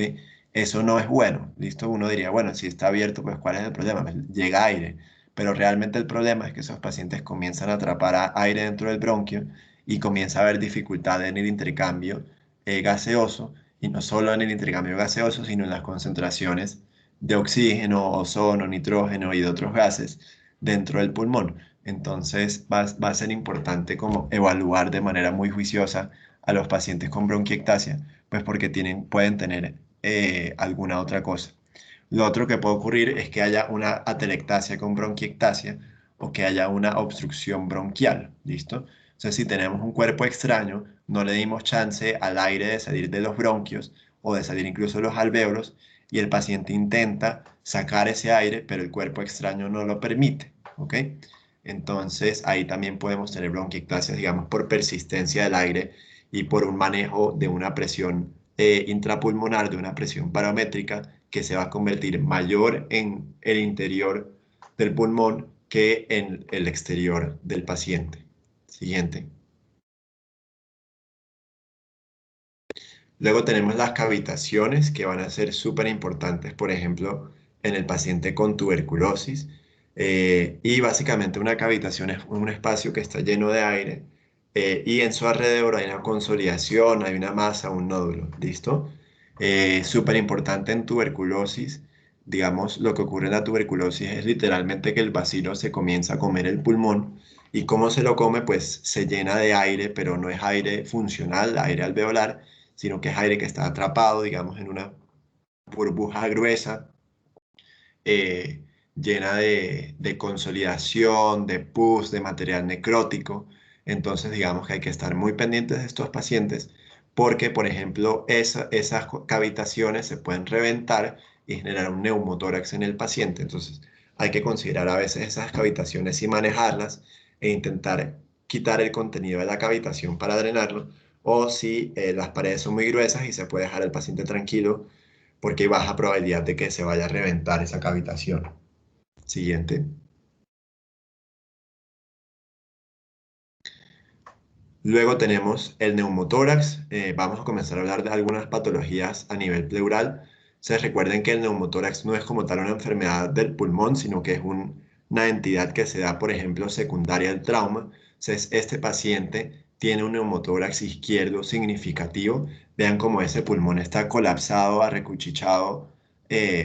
Eso no es bueno, ¿listo? Uno diría, bueno, si está abierto, pues ¿cuál es el problema? Pues, llega aire, pero realmente el problema es que esos pacientes comienzan a atrapar aire dentro del bronquio y comienza a haber dificultad en el intercambio gaseoso, y no solo en el intercambio gaseoso, sino en las concentraciones de oxígeno, ozono, nitrógeno y de otros gases dentro del pulmón. Entonces va a ser importante como evaluar de manera muy juiciosa a los pacientes con bronquiectasia, pues porque pueden tener alguna otra cosa. Lo otro que puede ocurrir es que haya una atelectasia con bronquiectasia o que haya una obstrucción bronquial, ¿listo? O sea, si tenemos un cuerpo extraño, no le dimos chance al aire de salir de los bronquios o de salir incluso de los alvéolos y el paciente intenta sacar ese aire, pero el cuerpo extraño no lo permite, ¿ok? Entonces ahí también podemos tener bronquiectasia, digamos, por persistencia del aire y por un manejo de una presión intrapulmonar, de una presión paramétrica que se va a convertir mayor en el interior del pulmón que en el exterior del paciente. Siguiente. Luego tenemos las cavitaciones que van a ser súper importantes, por ejemplo, en el paciente con tuberculosis. Y básicamente una cavitación es un espacio que está lleno de aire y en su alrededor hay una consolidación, hay una masa, un nódulo. ¿Listo? Súper importante en tuberculosis. Digamos, lo que ocurre en la tuberculosis es literalmente que el bacilo se comienza a comer el pulmón y cómo se lo come, pues se llena de aire, pero no es aire funcional, aire alveolar, sino que es aire que está atrapado, digamos, en una burbuja gruesa, eh, llena de consolidación, de pus, de material necrótico. Entonces, digamos que hay que estar muy pendientes de estos pacientes porque, por ejemplo, esas cavitaciones se pueden reventar y generar un neumotórax en el paciente. Entonces, hay que considerar a veces esas cavitaciones y manejarlas e intentar quitar el contenido de la cavitación para drenarlo o si las paredes son muy gruesas y se puede dejar al paciente tranquilo porque hay baja probabilidad de que se vaya a reventar esa cavitación. Siguiente. Luego tenemos el neumotórax. Vamos a comenzar a hablar de algunas patologías a nivel pleural. Se recuerden que el neumotórax no es como tal una enfermedad del pulmón, sino que es una entidad que se da, por ejemplo, secundaria al trauma. Entonces, este paciente tiene un neumotórax izquierdo significativo. Vean cómo ese pulmón está colapsado, arrecuchichado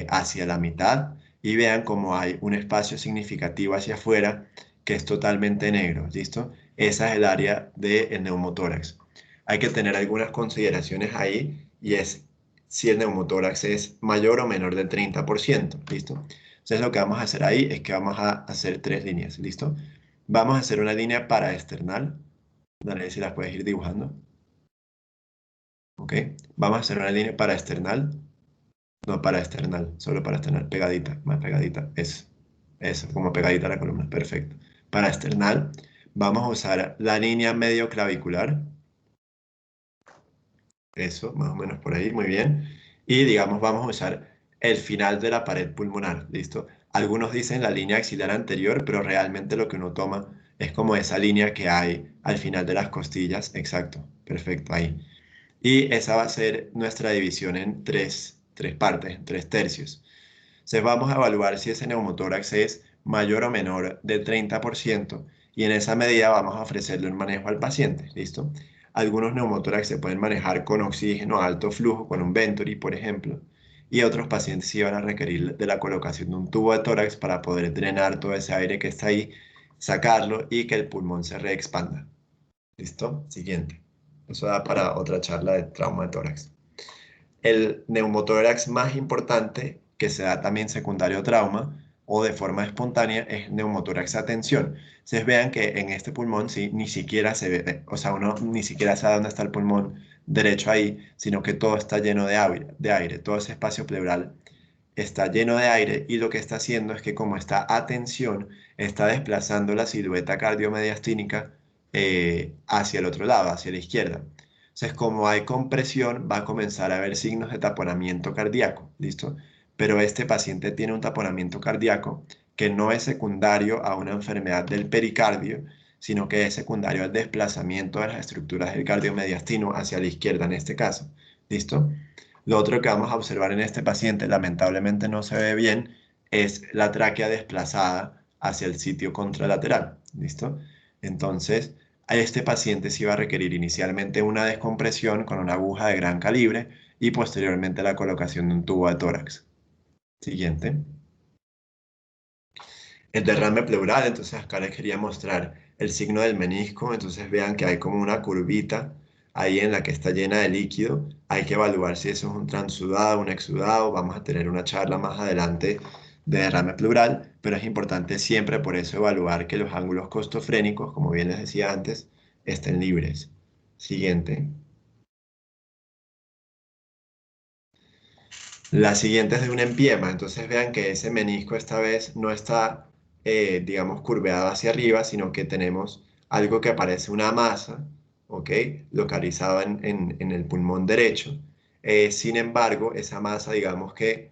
hacia la mitad y vean cómo hay un espacio significativo hacia afuera que es totalmente negro, ¿listo? Esa es el área del neumotórax. Hay que tener algunas consideraciones ahí y es si el neumotórax es mayor o menor del 30%, ¿listo? Entonces lo que vamos a hacer ahí es que vamos a hacer 3 líneas, ¿listo? Vamos a hacer una línea paraesternal. Dale, si las puedes ir dibujando. ¿Ok? Vamos a hacer una línea paraesternal. No paraesternal, solo paraesternal, pegadita, más pegadita. Eso, como pegadita a la columna. Perfecto. Paraesternal. Vamos a usar la línea medio clavicular. Eso, más o menos por ahí, muy bien. Y digamos, vamos a usar el final de la pared pulmonar, ¿listo? Algunos dicen la línea axilar anterior, pero realmente lo que uno toma es como esa línea que hay al final de las costillas. Exacto, perfecto, ahí. Y esa va a ser nuestra división en tres partes, en 3 tercios. Entonces vamos a evaluar si ese neumotórax es mayor o menor del 30% y en esa medida vamos a ofrecerle un manejo al paciente, ¿listo? Algunos neumotórax se pueden manejar con oxígeno a alto flujo, con un Venturi, por ejemplo, y otros pacientes sí van a requerir de la colocación de un tubo de tórax para poder drenar todo ese aire que está ahí, sacarlo y que el pulmón se reexpanda. ¿Listo? Siguiente. Eso da para otra charla de trauma de tórax. El neumotórax más importante, que se da también secundario a trauma o de forma espontánea, es neumotórax a tensión. Ustedes vean que en este pulmón sí, ni siquiera se ve, o sea, uno ni siquiera sabe dónde está el pulmón derecho ahí, sino que todo está lleno de aire, todo ese espacio pleural está lleno de aire y lo que está haciendo es que como está a tensión, está desplazando la silueta cardiomediastínica hacia el otro lado, hacia la izquierda. Entonces, como hay compresión, va a comenzar a haber signos de taponamiento cardíaco, ¿listo? Pero este paciente tiene un taponamiento cardíaco que no es secundario a una enfermedad del pericardio, sino que es secundario al desplazamiento de las estructuras del cardiomediastino hacia la izquierda en este caso, ¿listo? Lo otro que vamos a observar en este paciente, lamentablemente no se ve bien, es la tráquea desplazada hacia el sitio contralateral, ¿listo? Entonces, a este paciente sí va a requerir inicialmente una descompresión con una aguja de gran calibre y posteriormente la colocación de un tubo de tórax. Siguiente. El derrame pleural, entonces acá les quería mostrar el signo del menisco, entonces vean que hay como una curvita ahí en la que está llena de líquido. Hay que evaluar si eso es un transudado, un exudado. Vamos a tener una charla más adelante de derrame pleural, pero es importante siempre por eso evaluar que los ángulos costofrénicos, como bien les decía antes, estén libres. Siguiente. La siguiente es de un empiema, entonces vean que ese menisco esta vez no está, digamos, curveado hacia arriba, sino que tenemos algo que parece una masa, ¿ok? Localizado en el pulmón derecho. Sin embargo, esa masa, digamos que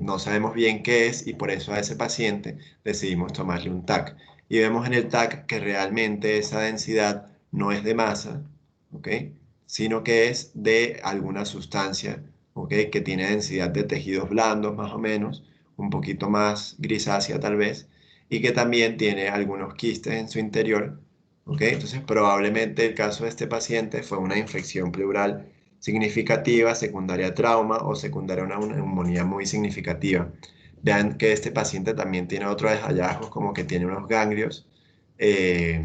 no sabemos bien qué es y por eso a ese paciente decidimos tomarle un TAC. Y vemos en el TAC que realmente esa densidad no es de masa, ¿ok? Sino que es de alguna sustancia, ¿ok? Que tiene densidad de tejidos blandos más o menos, un poquito más grisácea tal vez, y que también tiene algunos quistes en su interior, ¿ok? Entonces probablemente el caso de este paciente fue una infección pleural significativa, secundaria a trauma o secundaria a una neumonía muy significativa. Vean que este paciente también tiene otros hallazgos, como que tiene unos ganglios eh,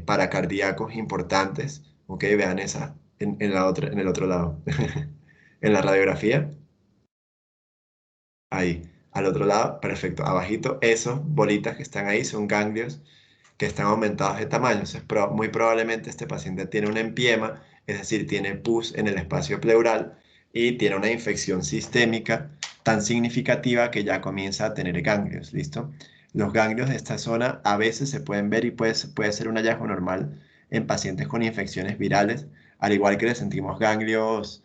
paracardíacos importantes, ¿ok? Vean esa en la otra, en el otro lado. En la radiografía, ahí, al otro lado, perfecto, abajito, esos bolitas que están ahí son ganglios que están aumentados de tamaño. Entonces, muy probablemente este paciente tiene un empiema, es decir, tiene pus en el espacio pleural y tiene una infección sistémica tan significativa que ya comienza a tener ganglios, ¿listo? Los ganglios de esta zona a veces se pueden ver y puede ser un hallazgo normal en pacientes con infecciones virales, al igual que le sentimos ganglios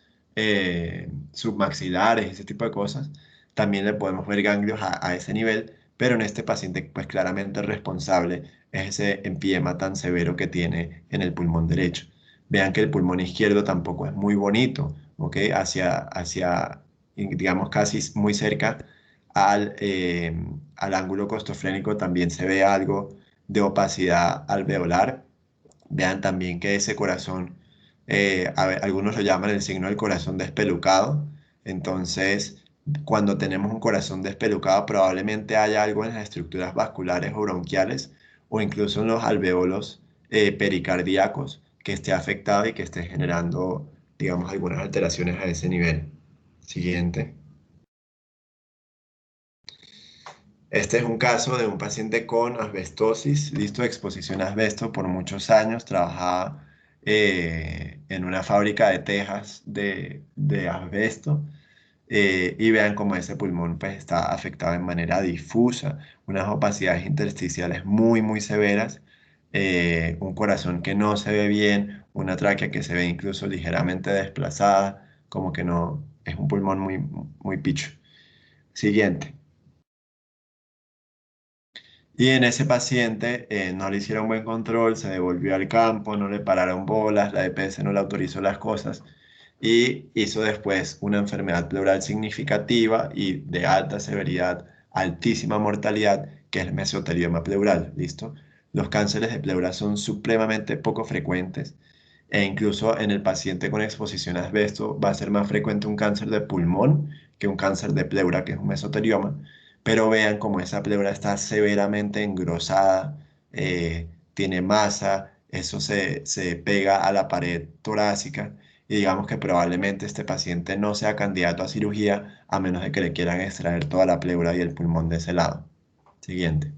submaxilares, ese tipo de cosas. También le podemos ver ganglios a ese nivel, pero en este paciente, pues claramente el responsable es ese empiema tan severo que tiene en el pulmón derecho. Vean que el pulmón izquierdo tampoco es muy bonito, ¿ok? Digamos, casi muy cerca al ángulo costofrénico también se ve algo de opacidad alveolar. Vean también que ese corazón, algunos lo llaman el signo del corazón despelucado. Entonces, cuando tenemos un corazón despelucado, probablemente haya algo en las estructuras vasculares o bronquiales o incluso en los alvéolos pericardíacos que esté afectado y que esté generando, digamos, algunas alteraciones a ese nivel. Siguiente. Este es un caso de un paciente con asbestosis, listo, exposición a asbesto por muchos años, trabajaba en una fábrica de tejas de asbesto y vean cómo ese pulmón pues, está afectado de manera difusa, unas opacidades intersticiales muy, muy severas, un corazón que no se ve bien, una tráquea que se ve incluso ligeramente desplazada, como que no, es un pulmón muy, muy picho. Siguiente. Y en ese paciente no le hicieron buen control, se devolvió al campo, no le pararon bolas, la EPS no le autorizó las cosas y hizo después una enfermedad pleural significativa y de alta severidad, altísima mortalidad, que es el mesotelioma pleural, ¿listo? Los cánceres de pleura son supremamente poco frecuentes e incluso en el paciente con exposición a asbesto va a ser más frecuente un cáncer de pulmón que un cáncer de pleura, que es un mesotelioma, pero vean cómo esa pleura está severamente engrosada, tiene masa, eso se pega a la pared torácica y digamos que probablemente este paciente no sea candidato a cirugía a menos de que le quieran extraer toda la pleura y el pulmón de ese lado. Siguiente.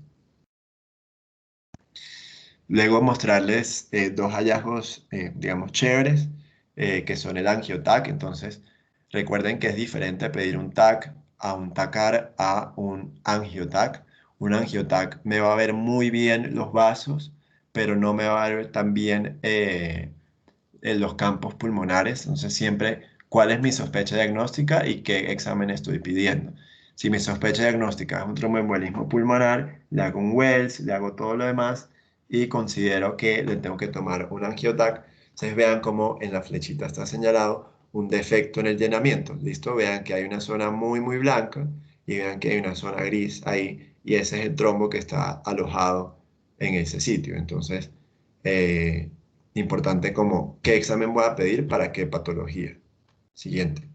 Luego mostrarles dos hallazgos, digamos, chéveres, que son el angiotac. Entonces, recuerden que es diferente pedir un TAC a un TACAR a un angiotac. Un angiotac me va a ver muy bien los vasos, pero no me va a ver tan bien en los campos pulmonares. Entonces, siempre, ¿cuál es mi sospecha diagnóstica y qué examen estoy pidiendo? Si mi sospecha diagnóstica es un tromboembolismo pulmonar, le hago un Wells, le hago todo lo demás y considero que le tengo que tomar un angiotac. Entonces vean cómo en la flechita está señalado un defecto en el llenamiento. ¿Listo? Vean que hay una zona muy, muy blanca y vean que hay una zona gris ahí y ese es el trombo que está alojado en ese sitio. Entonces, eh, importante como qué examen voy a pedir para qué patología. Siguiente.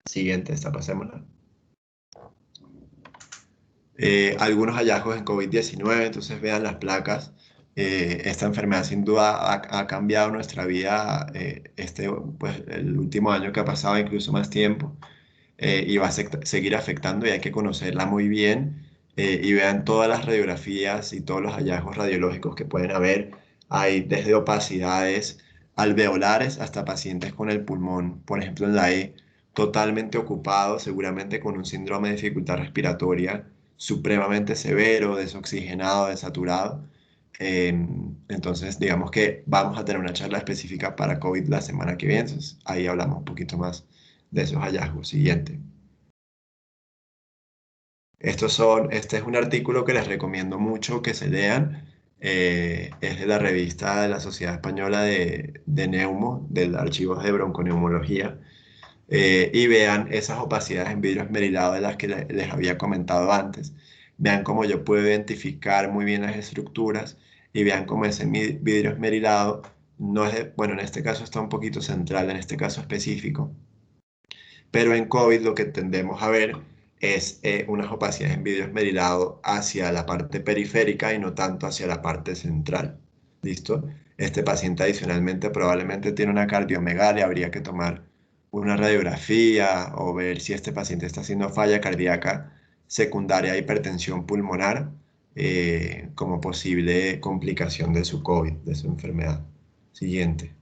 Siguiente, esta pasémosla. Algunos hallazgos en COVID-19, entonces vean las placas. Esta enfermedad sin duda ha cambiado nuestra vida pues, el último año que ha pasado, incluso más tiempo, y va a seguir afectando y hay que conocerla muy bien. Y vean todas las radiografías y todos los hallazgos radiológicos que pueden haber. Hay desde opacidades alveolares hasta pacientes con el pulmón, por ejemplo en la E, totalmente ocupado, seguramente con un síndrome de dificultad respiratoria supremamente severo, desoxigenado, desaturado. Entonces, digamos que vamos a tener una charla específica para COVID la semana que viene. Entonces, ahí hablamos un poquito más de esos hallazgos. Siguiente. Este es un artículo que les recomiendo mucho que se lean. Es de la revista de la Sociedad Española de Neumo, del Archivo de Bronconeumología. Y vean esas opacidades en vidrio esmerilado de las que les había comentado antes. Vean cómo yo puedo identificar muy bien las estructuras y vean cómo ese vidrio esmerilado no es, bueno, en este caso está un poquito central, en este caso específico, pero en COVID lo que tendemos a ver es unas opacidades en vidrio esmerilado hacia la parte periférica y no tanto hacia la parte central. ¿Listo? Este paciente adicionalmente probablemente tiene una cardiomegalia, habría que tomar una radiografía o ver si este paciente está haciendo falla cardíaca secundaria a hipertensión pulmonar como posible complicación de su COVID, de su enfermedad. Siguiente.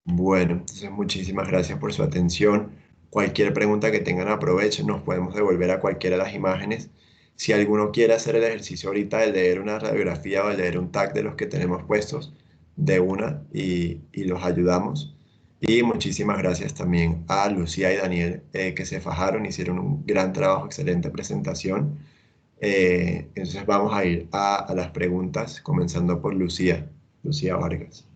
Bueno, entonces muchísimas gracias por su atención. Cualquier pregunta que tengan aprovechen, nos podemos devolver a cualquiera de las imágenes. Si alguno quiere hacer el ejercicio ahorita de leer una radiografía o de leer un tag de los que tenemos puestos, de una y los ayudamos. Y muchísimas gracias también a Lucía y Daniel que se fajaron, hicieron un gran trabajo, excelente presentación. Entonces vamos a ir a las preguntas, comenzando por Lucía, Lucía Vargas.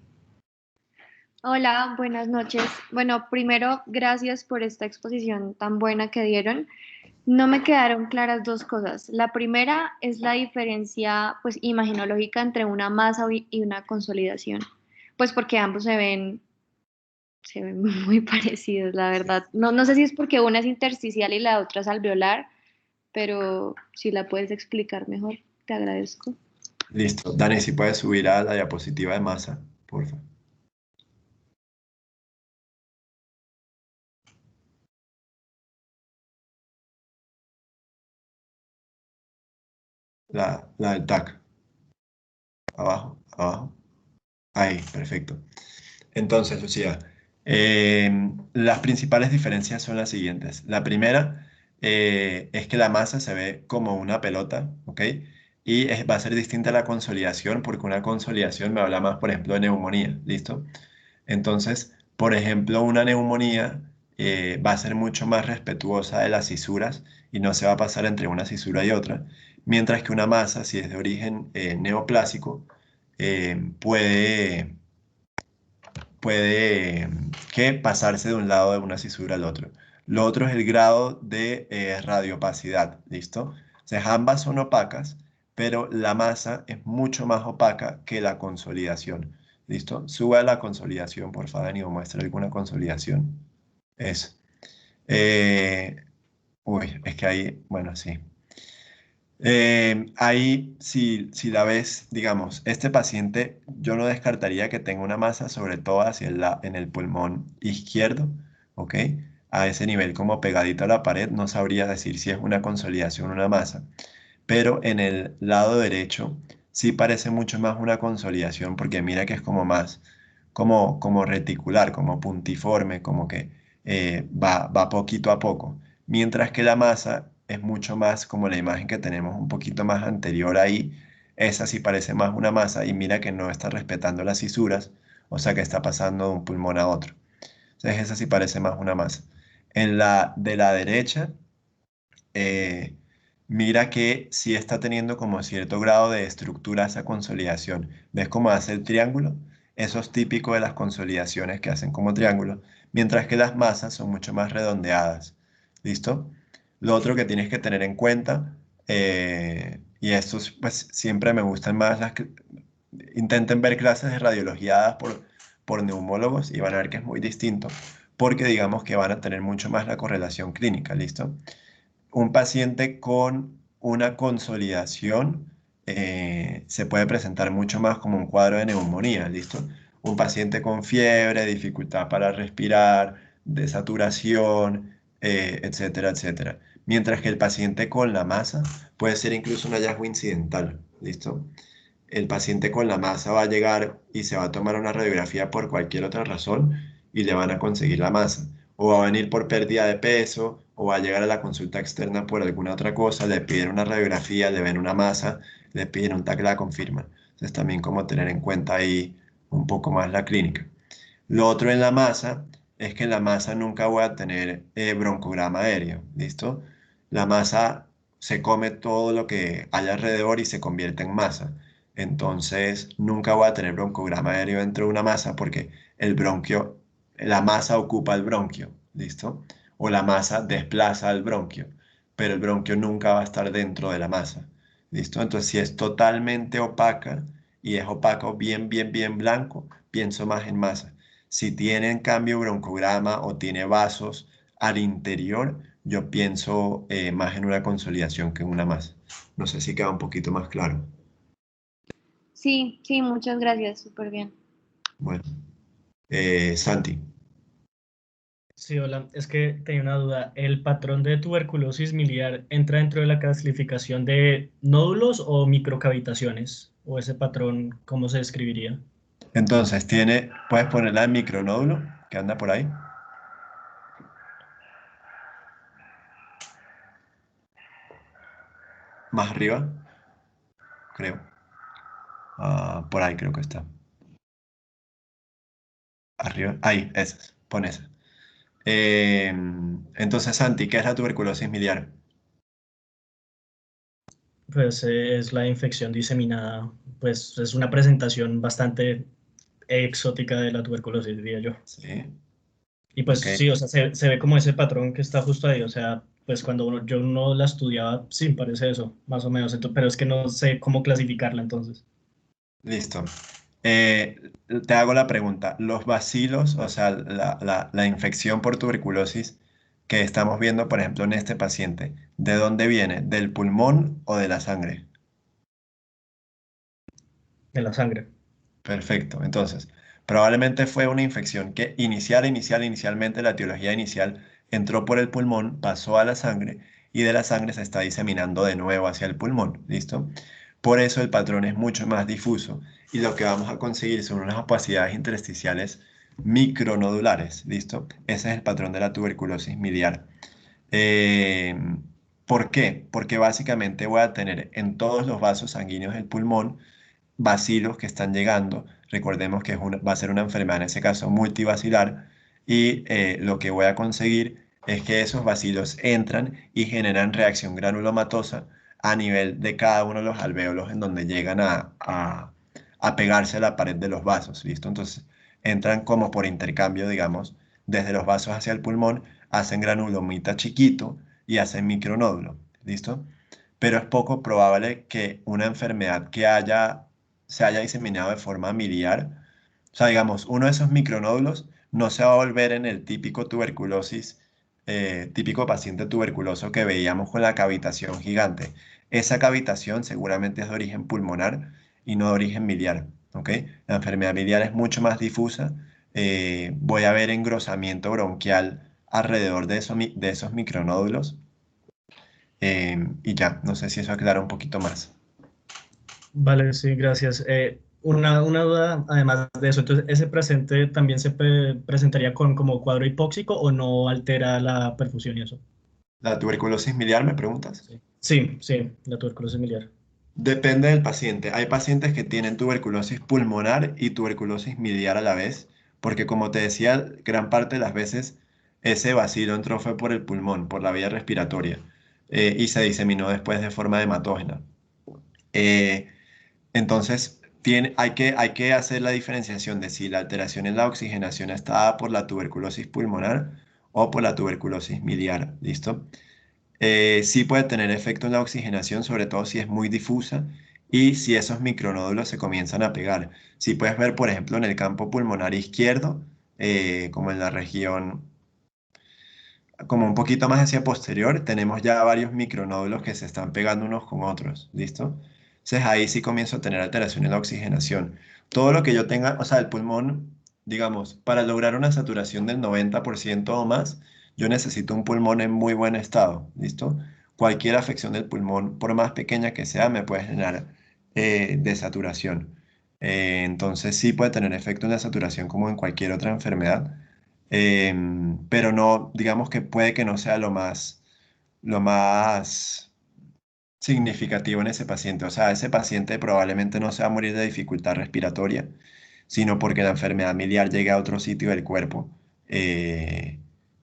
Hola, buenas noches. Bueno, primero, gracias por esta exposición tan buena que dieron. No me quedaron claras dos cosas. La primera es la diferencia, pues, imaginológica entre una masa y una consolidación. Pues porque ambos se ven Se ven muy parecidos, la verdad. No, no sé si es porque una es intersticial y la otra es alveolar, pero si la puedes explicar mejor, te agradezco. Listo. Dani, si puedes subir a la diapositiva de masa, por favor. La del TAC. Abajo, abajo. Ahí, perfecto. Entonces, Lucía, las principales diferencias son las siguientes. La primera es que la masa se ve como una pelota, ¿ok? Y va a ser distinta a la consolidación, porque una consolidación me habla más, por ejemplo, de neumonía, ¿listo? Entonces, por ejemplo, una neumonía va a ser mucho más respetuosa de las cisuras y no se va a pasar entre una cisura y otra, mientras que una masa, si es de origen neoplásico, puede que pasarse de un lado de una cisura al otro. Lo otro es el grado de radiopacidad, ¿listo? O sea, ambas son opacas, pero la masa es mucho más opaca que la consolidación, ¿listo? Sube a la consolidación, por favor, y muestra alguna consolidación. Eso. Eh, uy, es que ahí, bueno, sí. Ahí, si la ves, digamos, este paciente, yo no descartaría que tenga una masa, sobre todo hacia en el pulmón izquierdo, ¿ok? A ese nivel como pegadito a la pared, no sabría decir si es una consolidación o una masa, pero en el lado derecho sí parece mucho más una consolidación, porque mira que es como más, como reticular, como puntiforme, como que va poquito a poco, mientras que la masa es mucho más como la imagen que tenemos un poquito más anterior ahí, esa sí parece más una masa y mira que no está respetando las cisuras, o sea que está pasando de un pulmón a otro. Entonces esa sí parece más una masa. En la de la derecha, eh, mira que sí está teniendo como cierto grado de estructura esa consolidación. ¿Ves cómo hace el triángulo? Eso es típico de las consolidaciones que hacen como triángulo, mientras que las masas son mucho más redondeadas. ¿Listo? Lo otro que tienes que tener en cuenta, y estos pues siempre me gustan más intenten ver clases de radiología dadas por neumólogos y van a ver que es muy distinto, porque digamos que van a tener mucho más la correlación clínica, ¿listo? Un paciente con una consolidación se puede presentar mucho más como un cuadro de neumonía, ¿listo? Un paciente con fiebre, dificultad para respirar, desaturación, etcétera, etcétera. Mientras que el paciente con la masa puede ser incluso un hallazgo incidental, ¿listo? El paciente con la masa va a llegar y se va a tomar una radiografía por cualquier otra razón y le van a conseguir la masa. O va a venir por pérdida de peso, o va a llegar a la consulta externa por alguna otra cosa, le piden una radiografía, le ven una masa, le piden un TAC, la confirman. Entonces también como tener en cuenta ahí un poco más la clínica. Lo otro en la masa es que en la masa nunca voy a tener broncograma aéreo, ¿listo? La masa se come todo lo que hay alrededor y se convierte en masa. Entonces nunca voy a tener broncograma aéreo dentro de una masa porque el bronquio, la masa ocupa el bronquio, ¿listo? O la masa desplaza al bronquio, pero el bronquio nunca va a estar dentro de la masa, ¿listo? Entonces si es totalmente opaca y es opaco bien, bien, bien blanco, pienso más en masa. Si tiene en cambio broncograma o tiene vasos al interior, yo pienso más en una consolidación que en una masa. No sé si queda un poquito más claro. Sí, sí, muchas gracias, súper bien. Bueno, Santi. Sí, hola, es que tenía una duda. ¿El patrón de tuberculosis miliar entra dentro de la clasificación de nódulos o microcavitaciones? ¿O ese patrón, cómo se describiría? Entonces, puedes ponerla en micronódulo, que anda por ahí. Más arriba, creo. Por ahí creo que está. Arriba, ahí, esa. Pon esa. Entonces, Santi, ¿qué es la tuberculosis miliar? Pues es la infección diseminada, pues es una presentación bastante exótica de la tuberculosis, diría yo. Sí, Y pues ok. sí, o sea, se ve como ese patrón que está justo ahí, o sea, pues cuando yo no la estudiaba, sí, parece eso, más o menos, pero es que no sé cómo clasificarla entonces. Listo. Te hago la pregunta, los bacilos, o sea, la infección por tuberculosis que estamos viendo, por ejemplo, en este paciente, ¿de dónde viene? ¿Del pulmón o de la sangre? En la sangre. Perfecto. Entonces, probablemente fue una infección que inicialmente la etiología inicial entró por el pulmón, pasó a la sangre y de la sangre se está diseminando de nuevo hacia el pulmón. ¿Listo? Por eso el patrón es mucho más difuso y lo que vamos a conseguir son unas opacidades intersticiales micronodulares. ¿Listo? Ese es el patrón de la tuberculosis miliar. Eh, ¿Por qué? Porque básicamente voy a tener en todos los vasos sanguíneos del pulmón bacilos que están llegando. Recordemos que va a ser una enfermedad, en ese caso, multivacilar, y lo que voy a conseguir es que esos bacilos entran y generan reacción granulomatosa a nivel de cada uno de los alvéolos en donde llegan a pegarse a la pared de los vasos, ¿listo? Entonces, entran como por intercambio, digamos, desde los vasos hacia el pulmón, hacen granulomita chiquito y hacen micronódulo, ¿listo? Pero es poco probable que una enfermedad que se haya diseminado de forma miliar, o sea, digamos, uno de esos micronódulos no se va a volver en el típico tuberculosis, típico paciente tuberculoso que veíamos con la cavitación gigante. Esa cavitación seguramente es de origen pulmonar y no de origen miliar, ¿ok? La enfermedad miliar es mucho más difusa. Voy a ver engrosamiento bronquial alrededor de esos micronódulos. Y ya, no sé si eso aclara un poquito más. Vale, sí, gracias. Una duda, además de eso, entonces, ¿ese presente también se presentaría con como cuadro hipóxico o no altera la perfusión y eso? ¿La tuberculosis miliar, me preguntas? Sí, sí, sí, la tuberculosis miliar. Depende del paciente. Hay pacientes que tienen tuberculosis pulmonar y tuberculosis miliar a la vez, porque como te decía, gran parte de las veces ese bacilo entró fue por el pulmón, por la vía respiratoria, y se diseminó después de forma hematógena. Eh, Entonces, hay que hacer la diferenciación de si la alteración en la oxigenación está dada por la tuberculosis pulmonar o por la tuberculosis miliar. ¿Listo? Sí puede tener efecto en la oxigenación, sobre todo si es muy difusa y si esos micronódulos se comienzan a pegar. Si puedes ver, por ejemplo, en el campo pulmonar izquierdo, como en la región, como un poquito más hacia posterior, tenemos ya varios micronódulos que se están pegando unos con otros, ¿listo? Entonces ahí sí comienzo a tener alteración en la oxigenación. Todo lo que yo tenga, o sea, el pulmón, digamos, para lograr una saturación del 90% o más, yo necesito un pulmón en muy buen estado, ¿listo? Cualquier afección del pulmón, por más pequeña que sea, me puede generar desaturación. Entonces sí puede tener efecto en la saturación como en cualquier otra enfermedad, pero no, digamos que puede que no sea lo más significativo en ese paciente. O sea, ese paciente probablemente no se va a morir de dificultad respiratoria, sino porque la enfermedad miliar llegue a otro sitio del cuerpo eh,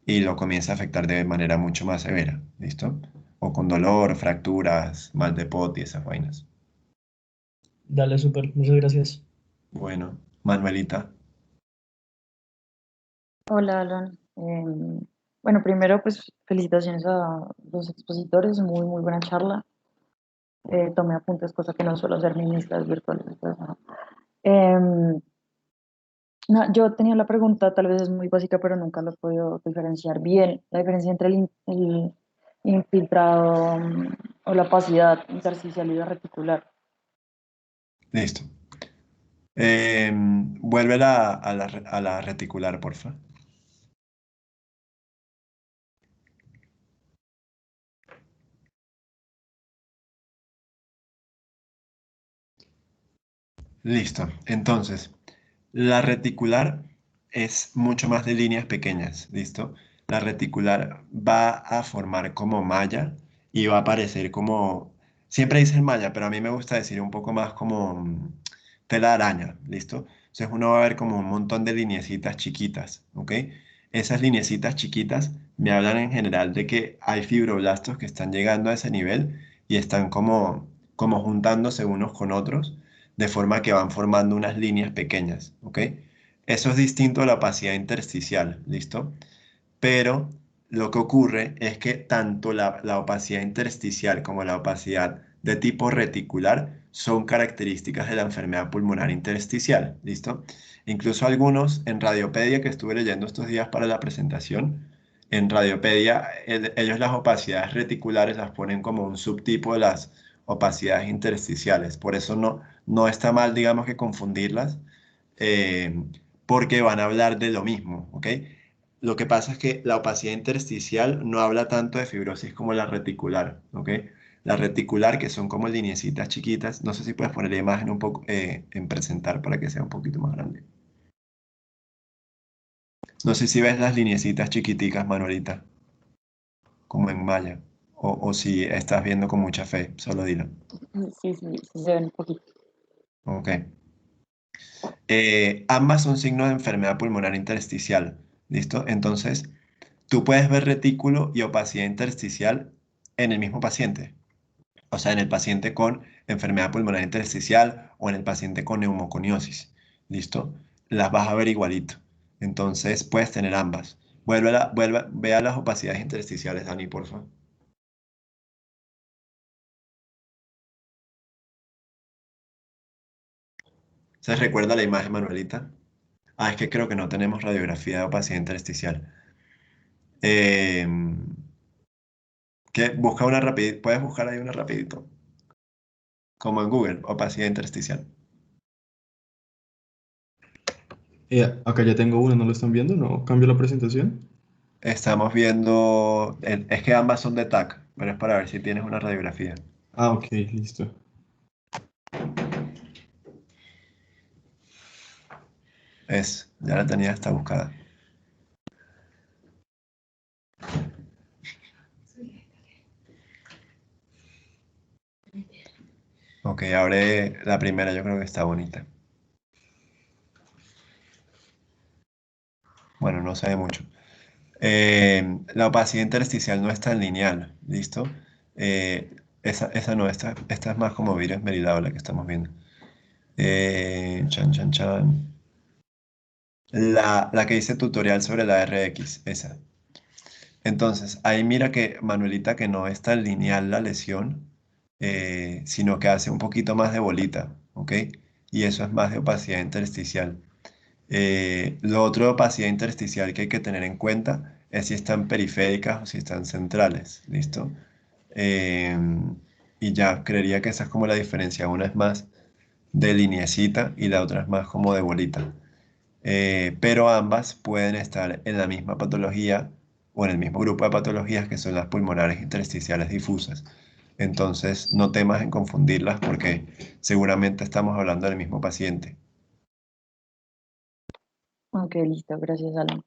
y lo comienza a afectar de manera mucho más severa, ¿listo? O con dolor, fracturas, mal de pot y esas vainas. Dale, súper, muchas gracias. Bueno, Manuelita, Hola, Alan. Bueno, primero, pues felicitaciones a los expositores, muy, muy buena charla. Tomé apuntes, cosa que no suelo hacer en mis clases virtuales. Entonces, no. Em, no, yo tenía la pregunta, tal vez es muy básica, pero nunca lo he podido diferenciar bien. La diferencia entre el infiltrado o la opacidad intersticial y la reticular. listo. Vuélvela a la reticular, porfa. Listo. Entonces, la reticular es mucho más de líneas pequeñas. ¿Listo? La reticular va a formar como malla y va a aparecer como... Siempre dicen malla, pero a mí me gusta decir un poco más como tela de araña. ¿Listo? Entonces uno va a ver como un montón de lineecitas chiquitas. ¿Ok? Esas lineecitas chiquitas me hablan en general de que hay fibroblastos que están llegando a ese nivel y están como juntándose unos con otros de forma que van formando unas líneas pequeñas, ¿ok? Eso es distinto a la opacidad intersticial, ¿listo? Pero lo que ocurre es que tanto la opacidad intersticial como la opacidad de tipo reticular son características de la enfermedad pulmonar intersticial, ¿listo? Incluso algunos en Radiopedia, que estuve leyendo estos días para la presentación, en Radiopedia ellos las opacidades reticulares las ponen como un subtipo de las opacidades intersticiales. Por eso no está mal, digamos, que confundirlas, eh, porque van a hablar de lo mismo, ¿ok? Lo que pasa es que la opacidad intersticial no habla tanto de fibrosis como la reticular, ¿ok? La reticular, que son como lineecitas chiquitas, no sé si puedes poner la imagen un poco en presentar para que sea un poquito más grande. No sé si ves las lineecitas chiquiticas, Manuelita, como en malla, o si estás viendo con mucha fe, solo dilo. Sí, sí, sí se ven un poquito. Ok. Ambas son signos de enfermedad pulmonar intersticial, ¿listo? Entonces, tú puedes ver retículo y opacidad intersticial en el mismo paciente. O sea, en el paciente con enfermedad pulmonar intersticial o en el paciente con neumoconiosis. ¿Listo? Las vas a ver igualito. Entonces puedes tener ambas. Vea las opacidades intersticiales, Dani, por favor. ¿Se recuerda la imagen, Manuelita? Ah, es que creo que no tenemos radiografía de opacidad intersticial. Eh, Busca una rapidito. Puedes buscar ahí una rapidito. Como en Google, opacidad intersticial. Acá ya tengo una, ¿no lo están viendo? ¿No? ¿Cambio la presentación? Estamos viendo, es que ambas son de TAC, pero es para ver si tienes una radiografía. Ah, ok, listo. Ya la tenía, está buscada. Ok, abre la primera, yo creo que está bonita. Bueno, no se ve mucho. La opacidad intersticial no es tan lineal, ¿listo? Esa no, esta es más como vidrio esmerilado la que estamos viendo. Chan, chan, chan. La que dice tutorial sobre la RX, esa. Entonces, ahí mira que Manuelita, que no es tan lineal la lesión, sino que hace un poquito más de bolita, ¿ok? Y eso es más de opacidad intersticial. Lo otro de opacidad intersticial que hay que tener en cuenta es si están periféricas o si están centrales, ¿listo? Y ya, creería que esa es como la diferencia. Una es más de lineecita y la otra es más como de bolita. Pero ambas pueden estar en la misma patología o en el mismo grupo de patologías que son las pulmonares intersticiales difusas. Entonces, no temas en confundirlas porque seguramente estamos hablando del mismo paciente. Ok, listo, gracias, Alan.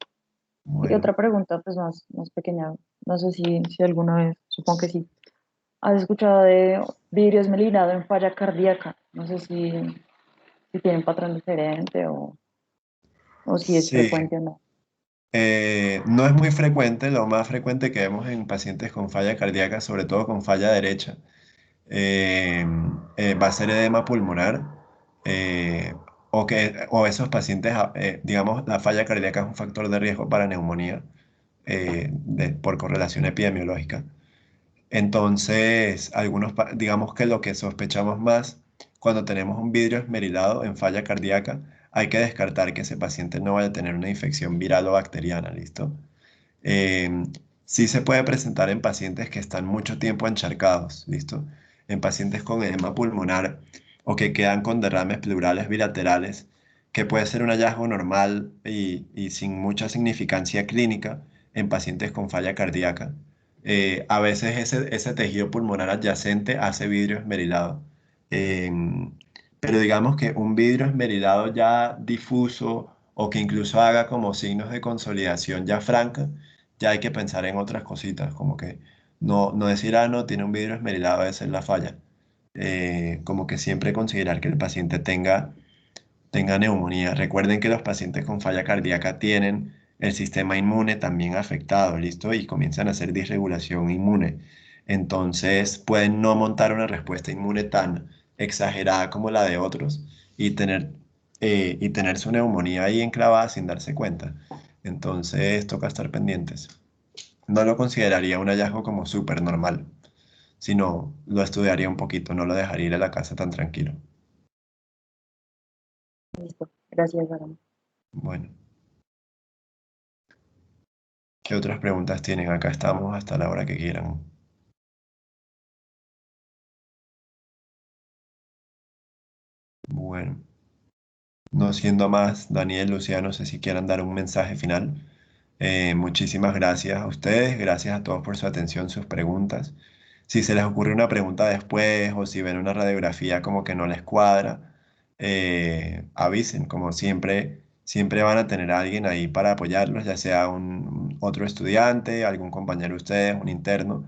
Y Bueno, otra pregunta, pues más pequeña. No sé si alguna vez, supongo que sí. ¿Has escuchado de vidrio esmerilado en falla cardíaca? No sé si tienen patrón diferente o si es sí, frecuente o no. no es muy frecuente, lo más frecuente que vemos en pacientes con falla cardíaca, sobre todo con falla derecha, eh, va a ser edema pulmonar eh, o esos pacientes, digamos, la falla cardíaca es un factor de riesgo para neumonía por correlación epidemiológica. Entonces, digamos que lo que sospechamos más cuando tenemos un vidrio esmerilado en falla cardíaca, hay que descartar que ese paciente no vaya a tener una infección viral o bacteriana, ¿listo? Em, sí se puede presentar en pacientes que están mucho tiempo encharcados, ¿listo? En pacientes con edema pulmonar o que quedan con derrames pleurales bilaterales, que puede ser un hallazgo normal y sin mucha significancia clínica en pacientes con falla cardíaca. A veces ese tejido pulmonar adyacente hace vidrio esmerilado. Em, pero digamos que un vidrio esmerilado ya difuso o que incluso haga como signos de consolidación ya franca, ya hay que pensar en otras cositas, como que no decir, ah, no, tiene un vidrio esmerilado, esa es la falla. Como que siempre considerar que el paciente tenga neumonía. Recuerden que los pacientes con falla cardíaca tienen el sistema inmune también afectado, ¿listo? Y comienzan a hacer disregulación inmune. Entonces pueden no montar una respuesta inmune tan exagerada como la de otros y tener su neumonía ahí enclavada sin darse cuenta. Entonces toca estar pendientes. No lo consideraría un hallazgo como súper normal. sino lo estudiaría un poquito, no lo dejaría ir a la casa tan tranquilo. Listo. Gracias, Alan. Bueno, ¿qué otras preguntas tienen? Acá estamos hasta la hora que quieran. Bueno, no siendo más, Daniel, Lucía, no sé si quieran dar un mensaje final. Muchísimas gracias a ustedes, gracias a todos por su atención, sus preguntas. Si se les ocurre una pregunta después o si ven una radiografía como que no les cuadra, avisen, como siempre, siempre van a tener a alguien ahí para apoyarlos, ya sea un otro estudiante, algún compañero de ustedes, un interno.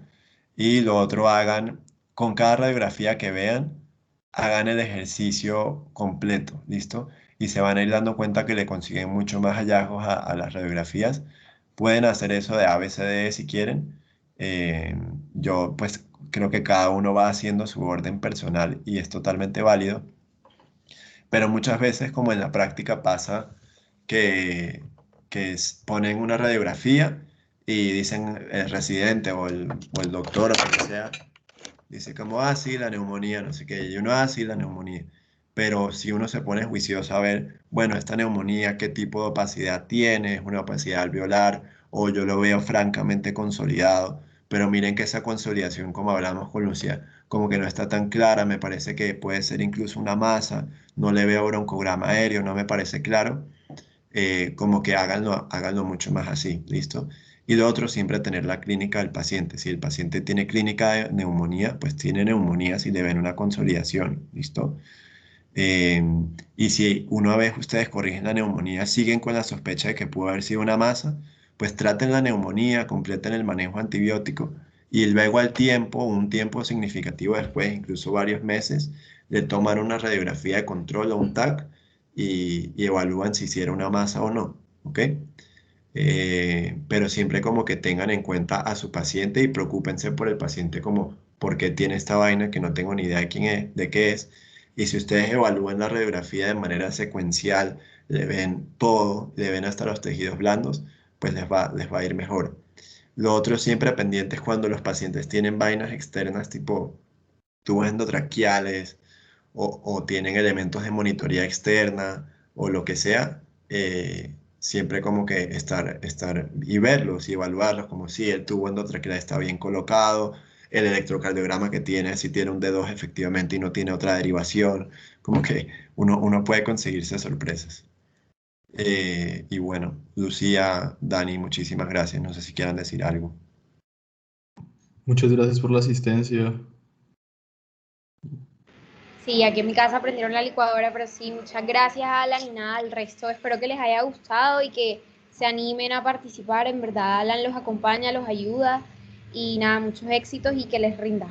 Y lo otro, hagan, con cada radiografía que vean, hagan el ejercicio completo, ¿listo? Y se van a ir dando cuenta que le consiguen mucho más hallazgos a las radiografías. Pueden hacer eso de ABCD si quieren. Eh, yo pues creo que cada uno va haciendo su orden personal y es totalmente válido, pero muchas veces como en la práctica pasa que, ponen una radiografía y dicen el residente o el doctor o lo que sea, dice como, ah, sí, la neumonía, no sé qué, y uno, ah, sí, la neumonía. Pero si uno se pone juicioso a ver, bueno, esta neumonía, qué tipo de opacidad tiene, es una opacidad alveolar, o yo lo veo francamente consolidado, pero miren que esa consolidación, como hablamos con Lucía, como que no está tan clara, me parece que puede ser incluso una masa, no le veo broncograma aéreo, no me parece claro, como que háganlo mucho más así, ¿listo? Y lo otro, siempre tener la clínica del paciente. Si el paciente tiene clínica de neumonía, pues tiene neumonía si le ven una consolidación, ¿listo? Eh, y si una vez ustedes corrigen la neumonía, siguen con la sospecha de que pudo haber sido una masa, pues traten la neumonía, completen el manejo antibiótico y luego al tiempo, un tiempo significativo después, incluso varios meses, le toman una radiografía de control o un TAC y evalúan si hiciera una masa o no, ¿ok? Pero siempre como que tengan en cuenta a su paciente y preocúpense por el paciente como por qué tiene esta vaina que no tengo ni idea de quién es, de qué es. Y si ustedes evalúan la radiografía de manera secuencial, le ven todo, le ven hasta los tejidos blandos, pues les va a ir mejor. Lo otro siempre pendiente es cuando los pacientes tienen vainas externas tipo tubos endotraqueales o tienen elementos de monitoría externa o lo que sea, siempre como que estar y verlos y evaluarlos como si el tubo endotraqueal está bien colocado, el electrocardiograma que tiene, si tiene un D2 efectivamente y no tiene otra derivación, como que uno puede conseguirse sorpresas. Y bueno, Lucía, Dani, muchísimas gracias. No sé si quieran decir algo. Muchas gracias por la asistencia. Sí, aquí en mi casa prendieron la licuadora, pero sí, muchas gracias, Alan, y nada, el resto espero que les haya gustado y que se animen a participar. En verdad, Alan los acompaña, los ayuda y nada, muchos éxitos y que les rinda.